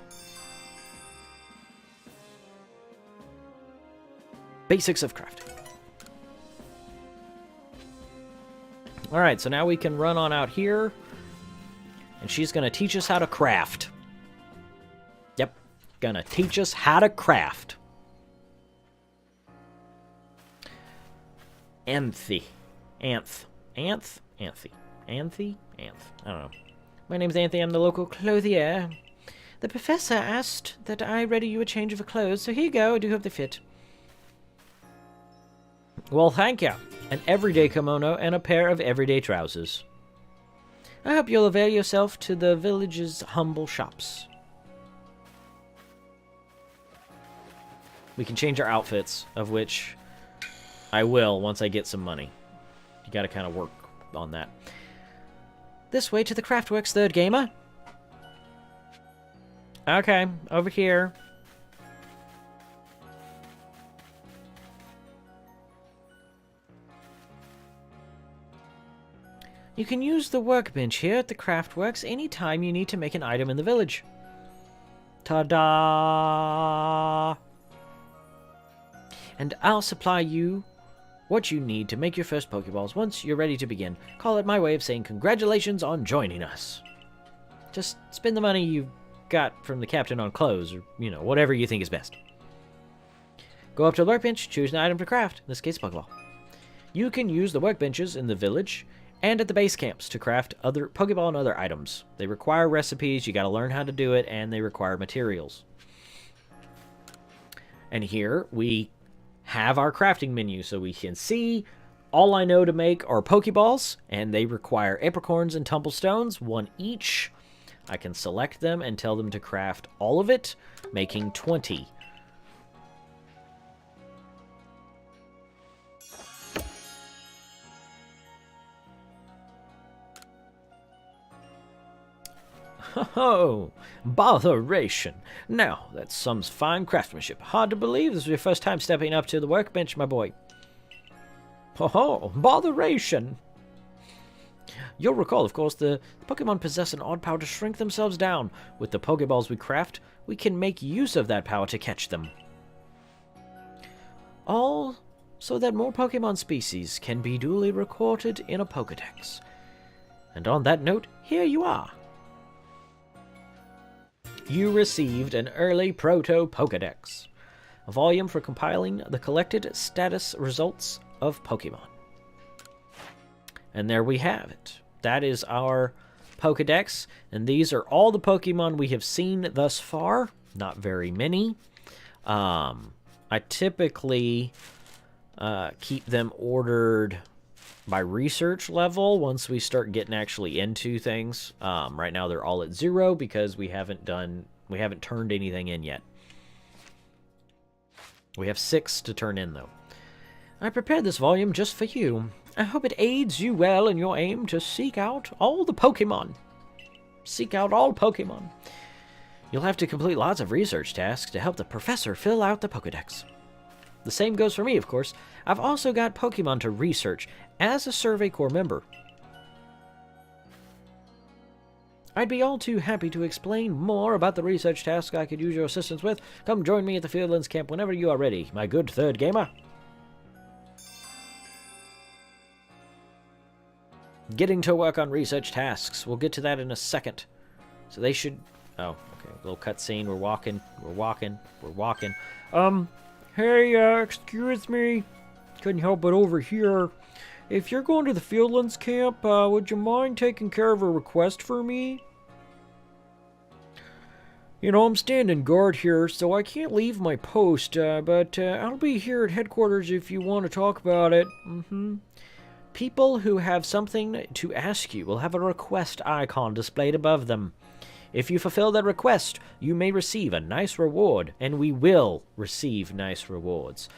Basics of crafting. Alright, so now we can run on out here. And she's going to teach us how to craft. Yep, gonna teach us how to craft. Anthe. Anth. Anth? Anthe. Anthe? Anth. I don't know. My name's Anthe. I'm the local clothier. The professor asked that I ready you a change of clothes, so here you go. I do hope they fit. Well, thank you. An everyday kimono and a pair of everyday trousers. I hope you'll avail yourself to the village's humble shops. We can change our outfits, of which I will once I get some money. You gotta kind of work on that. This way to the Craftworks, third gamer. Okay, over here. You can use the workbench here at the Craftworks anytime you need to make an item in the village. Ta-da! And I'll supply you what you need to make your first Pokeballs. Once you're ready to begin, call it my way of saying congratulations on joining us. Just spend the money you got from the captain on clothes, or, you know, whatever you think is best. Go up to the workbench, choose an item to craft, in this case, Pokeball. You can use the workbenches in the village and at the base camps to craft other Pokeball and other items. They require recipes, you gotta learn how to do it, and they require materials. And here we have our crafting menu, so we can see all I know to make are Pokeballs, and they require apricorns and tumblestones, one each. I can select them and tell them to craft all of it, making 20. Oh, botheration. Now, that's some fine craftsmanship. Hard to believe this was your first time stepping up to the workbench, my boy. Oh, botheration. You'll recall, of course, the Pokemon possess an odd power to shrink themselves down. With the Pokeballs we craft, we can make use of that power to catch them. All so that more Pokemon species can be duly recorded in a Pokedex. And on that note, here you are. You received an early proto-Pokedex, a volume for compiling the collected status results of Pokemon. And there we have it. That is our Pokedex, and these are all the Pokemon we have seen thus far. Not very many. I typically keep them ordered by research level once we start getting actually into things. Right now they're all at 0 because we haven't turned anything in yet. We have 6 to turn in though. I prepared this volume just for you. I hope it aids you well in your aim to seek out all the Pokemon. Seek out all Pokemon. You'll have to complete lots of research tasks to help the professor fill out the Pokedex. The same goes for me, of course. I've also got Pokemon to research as a Survey Corps member. I'd be all too happy to explain more about the research tasks I could use your assistance with. Come join me at the Fieldlands camp whenever you are ready, my good third gamer. Getting to work on research tasks. We'll get to that in a second. So they should... Oh, okay. Little cutscene. We're walking. Hey, excuse me. Couldn't help but overhear. If you're going to the Fieldlands camp, would you mind taking care of a request for me? You know, I'm standing guard here, so I can't leave my post, but I'll be here at headquarters if you want to talk about it. People who have something to ask you will have a request icon displayed above them. If you fulfill that request, you may receive a nice reward, and we will receive nice rewards.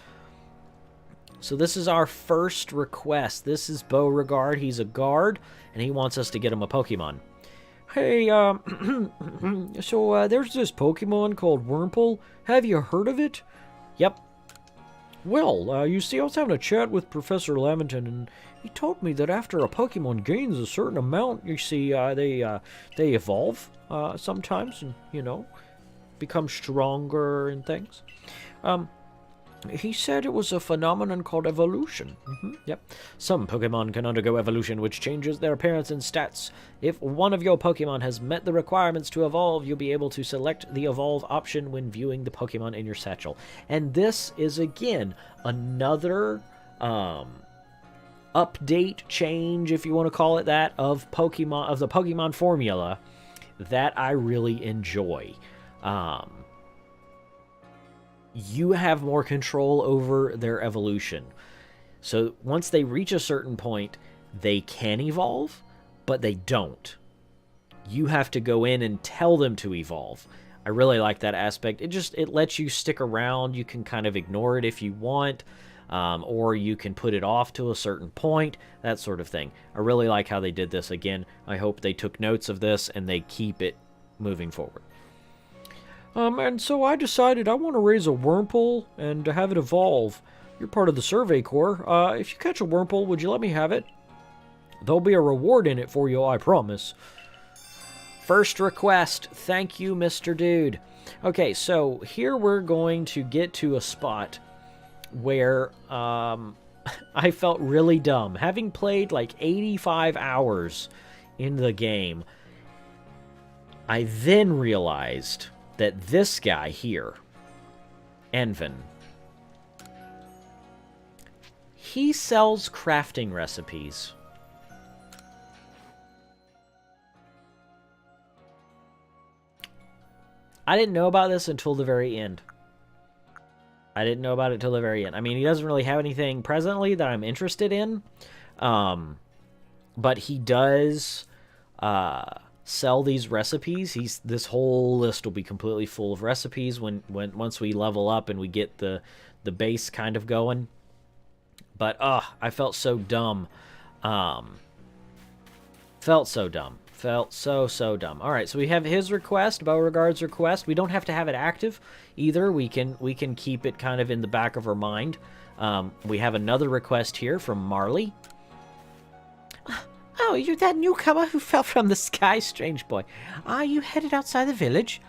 So this is our first request. This is Beauregard. He's a guard, and he wants us to get him a Pokemon. Hey, so there's this Pokemon called Wurmple. Have you heard of it? Yep. Well, you see, I was having a chat with Professor Lamington, and he told me that after a Pokemon gains a certain amount, you see, they evolve sometimes, and, you know, become stronger and things. He said it was a phenomenon called evolution. Yep. Some Pokemon can undergo evolution, which changes their appearance and stats. If one of your Pokemon has met the requirements to evolve, you'll be able to select the evolve option when viewing the Pokemon in your satchel. And this is, again, another update, change, if you want to call it that, of Pokemon, of the Pokemon formula that I really enjoy. You have more control over their evolution. So once they reach a certain point, they can evolve, but they don't. You have to go in and tell them to evolve. I really like that aspect. It lets you stick around. You can kind of ignore it if you want, or you can put it off to a certain point, that sort of thing. I really like how they did this. Again, I hope they took notes of this and they keep it moving forward. And so I decided I want to raise a Wurmple and to have it evolve. You're part of the Survey Corps. If you catch a Wurmple, would you let me have it? There'll be a reward in it for you, I promise. First request. Thank you, Mr. Dude. Okay, so here we're going to get to a spot where I felt really dumb. Having played like 85 hours in the game, I then realized that this guy here, Envin, he sells crafting recipes. I didn't know about this until the very end. I didn't know about it till the very end. I mean, he doesn't really have anything presently that I'm interested in, but he does sell these recipes. This whole list will be completely full of recipes once we level up and we get the base kind of going. But I felt so dumb. Felt so dumb. Felt so dumb. All right, so we have his request, Beauregard's request. We don't have to have it active either. We can keep it kind of in the back of our mind. We have another request here from Marley. Oh, you're that newcomer who fell from the sky, strange boy. Are you headed outside the village?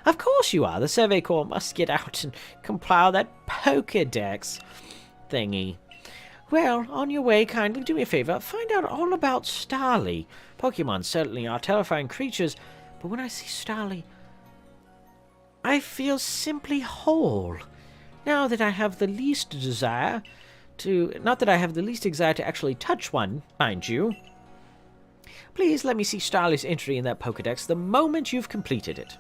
Of course you are. The Survey Corps must get out and compile that Pokedex thingy. Well, on your way, kindly do me a favor. Find out all about Starly. Pokemon certainly are terrifying creatures, but when I see Starly, I feel simply whole. Now that I have the least desire to... Not that I have the least desire to actually touch one, mind you. Please let me see Starly's entry in that Pokedex the moment you've completed it.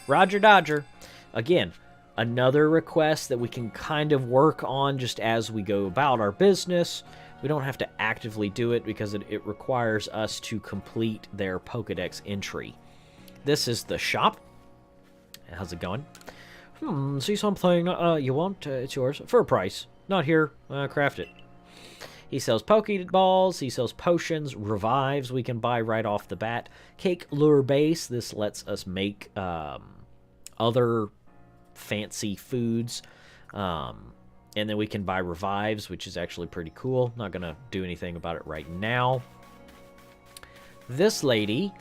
Roger Dodger. Again, another request that we can kind of work on just as we go about our business. We don't have to actively do it because it requires us to complete their Pokedex entry. This is the shop. How's it going? See something you want? It's yours. For a price. Not here. Craft it. He sells Pokeballs, he sells potions, revives we can buy right off the bat. Cake lure base, this lets us make other fancy foods. And then we can buy revives, which is actually pretty cool. Not going to do anything about it right now. This lady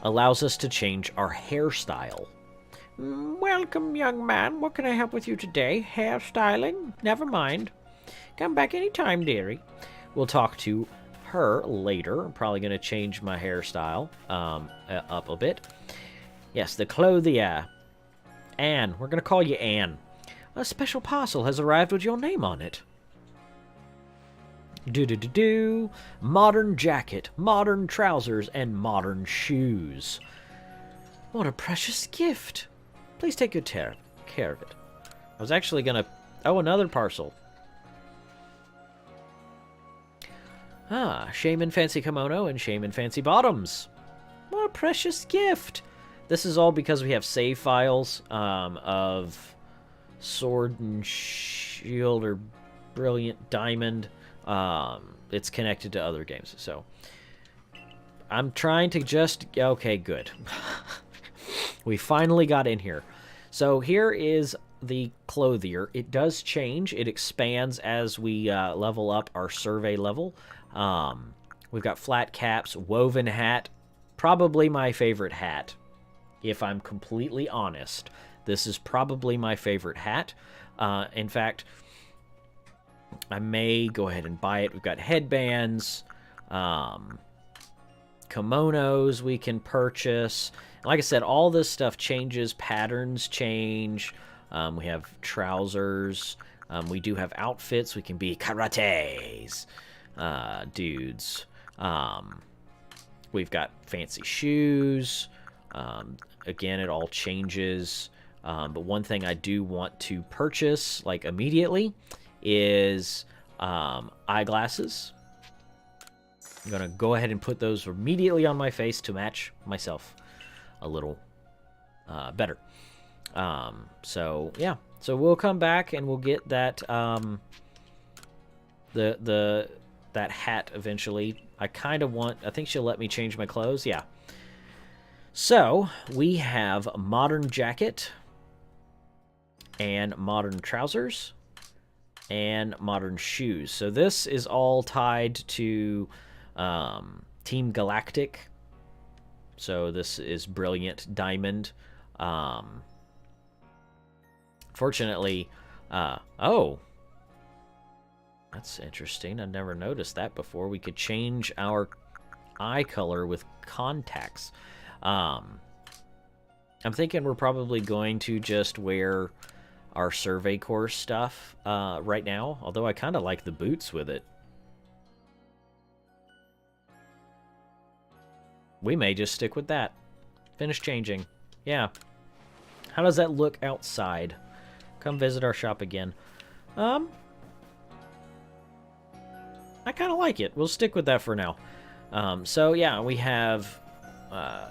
allows us to change our hairstyle. Welcome, young man. What can I help with you today? Hairstyling? Never mind. Come back anytime, dearie. We'll talk to her later. I'm probably going to change my hairstyle up a bit. Yes, the clothier. Anne. We're going to call you Anne. A special parcel has arrived with your name on it. Do-do-do-do. Modern jacket, modern trousers, and modern shoes. What a precious gift. Please take good care of it. I was actually going to... Oh, another parcel. Shaman Fancy Kimono and Shaman Fancy Bottoms. What a precious gift. This is all because we have save files of Sword and Shield or Brilliant Diamond. It's connected to other games, so... I'm trying to just... Okay, good. We finally got in here. So here is the clothier. It does change. It expands as we level up our survey level. We've got flat caps, woven hat. Probably my favorite hat. If I'm completely honest, this is probably my favorite hat. In fact, I may go ahead and buy it. We've got headbands, kimonos we can purchase. Like I said, all this stuff changes, patterns change. We have trousers. We do have outfits. We can be karates dudes. We've got fancy shoes. Again, it all changes. But one thing I do want to purchase, like, immediately is eyeglasses. I'm going to go ahead and put those immediately on my face to match myself a little better. So, yeah. So we'll come back and we'll get that that hat eventually. I kind of want... I think she'll let me change my clothes. Yeah. So, we have a modern jacket and modern trousers and modern shoes. So this is all tied to Team Galactic. So this is Brilliant Diamond. Fortunately, oh, that's interesting. I never noticed that before. We could change our eye color with contacts. I'm thinking we're probably going to just wear our survey course stuff right now, although I kind of like the boots with it. We may just stick with that. Finish changing. Yeah. How does that look outside? Come visit our shop again. I kind of like it. We'll stick with that for now. So yeah, we have...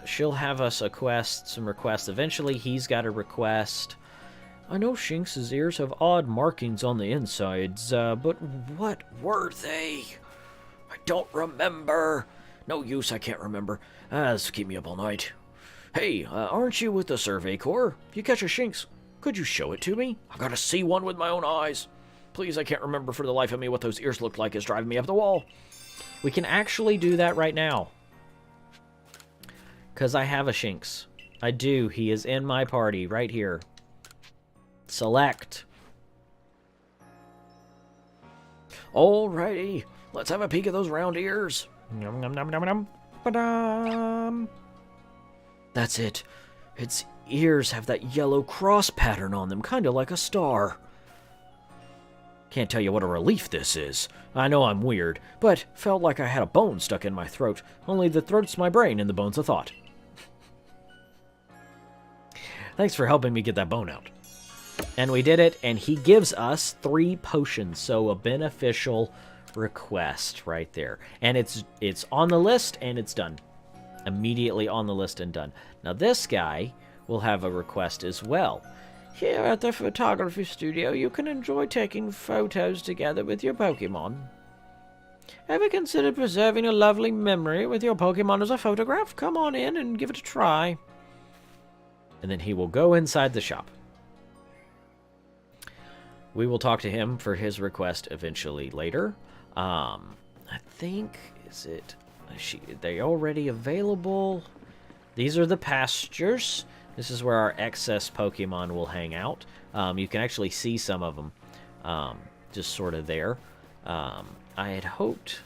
she'll have us some requests. Eventually, he's got a request. I know Shinx's ears have odd markings on the insides, but what were they? I don't remember. No use, I can't remember. This keep me up all night. Hey, aren't you with the Survey Corps? If you catch a Shinx, could you show it to me? I gotta see one with my own eyes. Please, I can't remember for the life of me what those ears looked like. It's driving me up the wall. We can actually do that right now. Because I have a Shinx. I do. He is in my party right here. Select. Alrighty. Let's have a peek at those round ears. Nom nom nom nom nom. Ba-dum. That's it. Its ears have that yellow cross pattern on them, kind of like a star. Can't tell you what a relief this is. I know I'm weird, but felt like I had a bone stuck in my throat. Only the throat's my brain and the bone's a thought. Thanks for helping me get that bone out. And we did it, and he gives us 3 potions, so a beneficial request right there. And it's on the list, and it's done. Immediately on the list and done. Now this guy will have a request as well. Here at the photography studio, you can enjoy taking photos together with your Pokemon. Ever considered preserving a lovely memory with your Pokemon as a photograph? Come on in and give it a try. And then he will go inside the shop. We will talk to him for his request eventually later. I think, they already available? These are the pastures. This is where our excess Pokemon will hang out. You can actually see some of them just sort of there. I had hoped...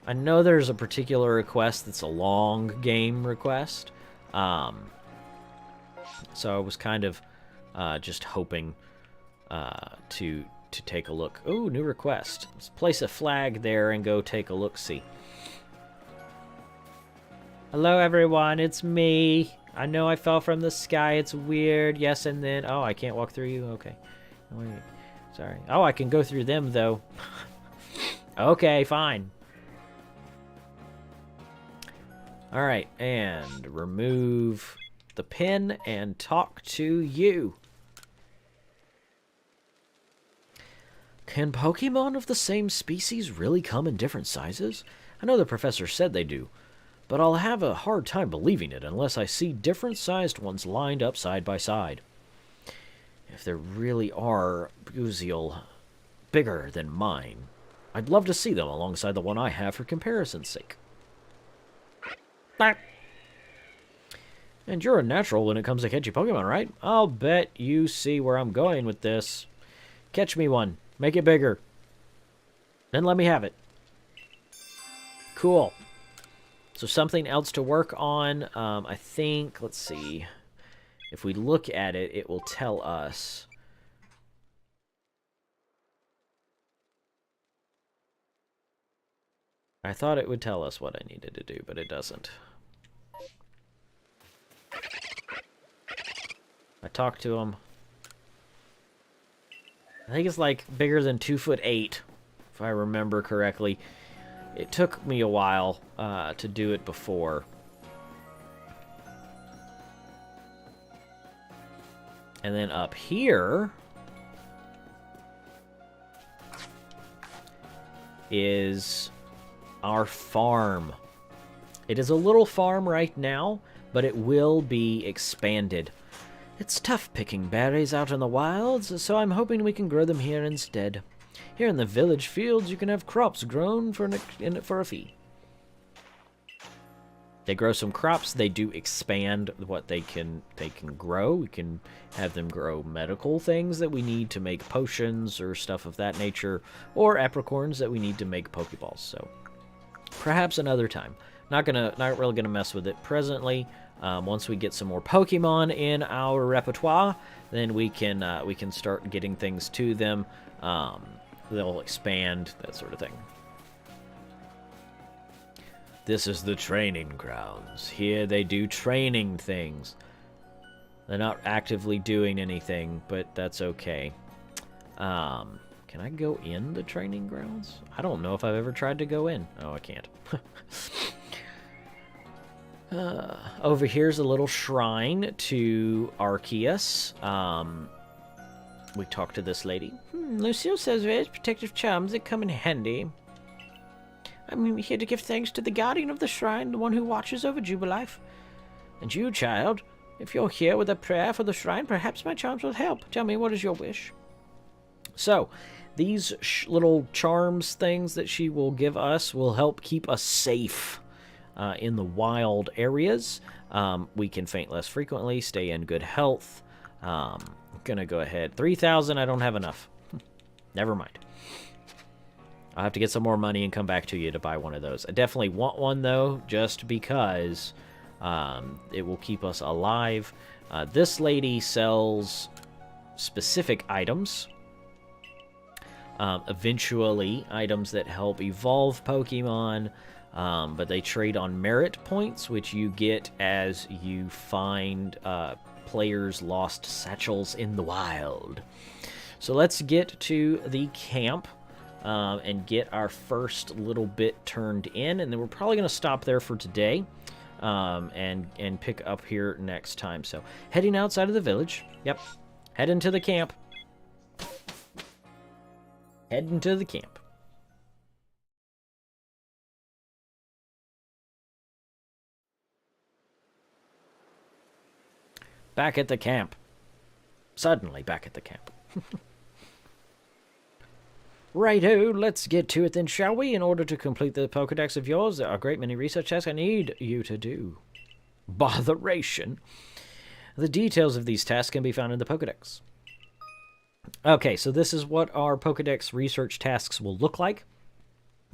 I know there's a particular request that's a long game request. So I was kind of just hoping to take a look. Ooh, new request. Let's place a flag there and go take a look-see. Hello, everyone. It's me. I know I fell from the sky. It's weird. Yes, and then... Oh, I can't walk through you? Okay. Wait. Sorry. Oh, I can go through them, though. Okay, fine. Alright, and remove the pin and talk to you. Can Pokemon of the same species really come in different sizes? I know the professor said they do, but I'll have a hard time believing it unless I see different-sized ones lined up side by side. If there really are Buziel bigger than mine, I'd love to see them alongside the one I have for comparison's sake. And you're a natural when it comes to catching Pokemon, right? I'll bet you see where I'm going with this. Catch me one. Make it bigger. Then let me have it. Cool. So something else to work on. I think, let's see. If we look at it, it will tell us. I thought it would tell us what I needed to do, but it doesn't. I talked to him. I think it's like bigger than 2'8", if I remember correctly. It took me a while to do it before. And then up here is our farm. It is a little farm right now, but it will be expanded. It's tough picking berries out in the wilds, so I'm hoping we can grow them here instead. Here in the village fields, you can have crops grown for a fee. They grow some crops. They do expand what they can grow. We can have them grow medical things that we need to make potions or stuff of that nature, or apricorns that we need to make Pokeballs. So perhaps another time. Not really gonna mess with it presently. Once we get some more Pokemon in our repertoire, then we can start getting things to them. They'll expand, that sort of thing. This is the training grounds. Here they do training things. They're not actively doing anything, but that's okay. Can I go in the training grounds? I don't know if I've ever tried to go in. Oh, I can't. Over here's a little shrine to Arceus. We talked to this lady. Lucille says various protective charms that come in handy. I'm here to give thanks to the guardian of the shrine, the one who watches over Jubilife. And you, child, if you're here with a prayer for the shrine, perhaps my charms will help. Tell me, what is your wish? So, these little charms things that she will give us will help keep us safe in the wild areas. We can faint less frequently, stay in good health. I'm gonna go ahead. 3,000, I don't have enough. Never mind. I'll have to get some more money and come back to you to buy one of those. I definitely want one, though, just because it will keep us alive. This lady sells specific items. Eventually, items that help evolve Pokemon, but they trade on merit points, which you get as you find players' lost satchels in the wild. So let's get to the camp and get our first little bit turned in, and then we're probably going to stop there for today and pick up here next time. So heading outside of the village. Yep, heading to the camp. Heading to the camp. Back at the camp. Suddenly back at the camp. Righto, let's get to it then, shall we? In order to complete the Pokedex of yours, there are a great many research tasks I need you to do. Botheration. The details of these tasks can be found in the Pokedex. Okay, so this is what our Pokedex research tasks will look like.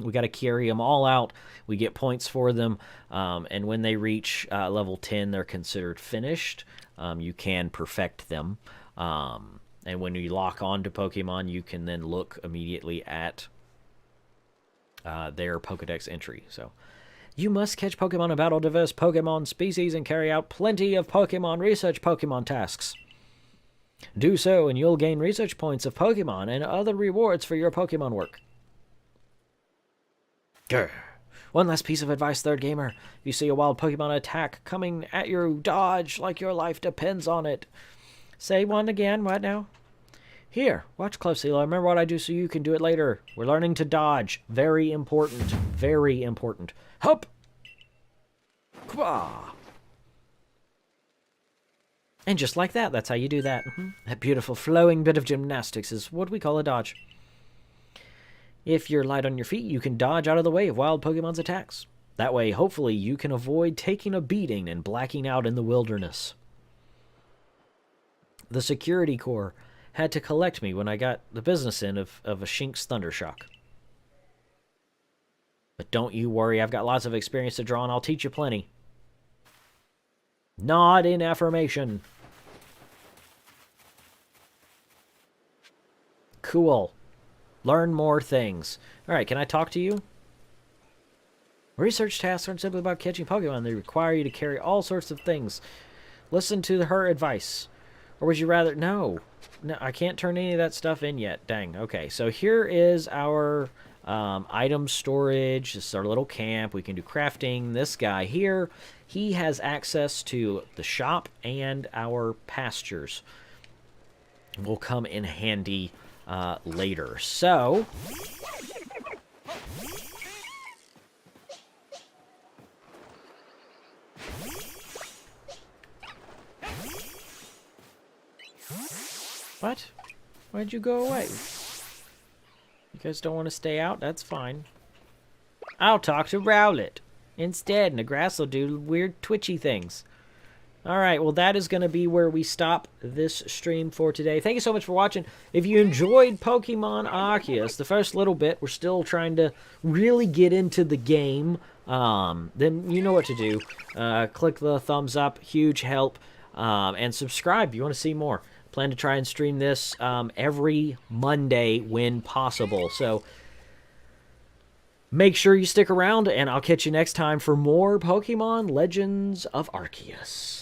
We got to carry them all out. We get points for them, and when they reach level 10, they're considered finished. You can perfect them. And when you lock on to Pokemon, you can then look immediately at their Pokedex entry. So, you must catch Pokemon and battle diverse Pokemon species and carry out plenty of Pokemon research Pokemon tasks. Do so, and you'll gain research points of Pokemon and other rewards for your Pokemon work. Grr. One last piece of advice, third gamer. If you see a wild Pokemon attack coming at you, dodge like your life depends on it. Say one again. What now? Here, watch closely. I'll remember what I do so you can do it later. We're learning to dodge. Very important. Very important. Hop! Quah! And just like that, that's how you do that. That beautiful flowing bit of gymnastics is what we call a dodge. If you're light on your feet, you can dodge out of the way of wild Pokemon's attacks. That way, hopefully, you can avoid taking a beating and blacking out in the wilderness. The Security Corps had to collect me when I got the business in of a Shinx Thundershock. But don't you worry, I've got lots of experience to draw, and I'll teach you plenty. Nod in affirmation. Cool. Learn more things. Alright, can I talk to you? Research tasks aren't simply about catching Pokemon. They require you to carry all sorts of things. Listen to her advice. Or would you rather... No. No, I can't turn any of that stuff in yet. Dang. Okay, so here is our item storage. This is our little camp. We can do crafting. This guy here, he has access to the shop and our pastures. Will come in handy later. So... What? Why'd you go away? You guys don't want to stay out? That's fine. I'll talk to Rowlet instead, and the grass will do weird twitchy things. Alright, well that is going to be where we stop this stream for today. Thank you so much for watching. If you enjoyed Pokemon Arceus, the first little bit, we're still trying to really get into the game, then you know what to do. Click the thumbs up, huge help, and subscribe if you want to see more. Plan to try and stream this every Monday when possible. So make sure you stick around, and I'll catch you next time for more Pokemon Legends of Arceus.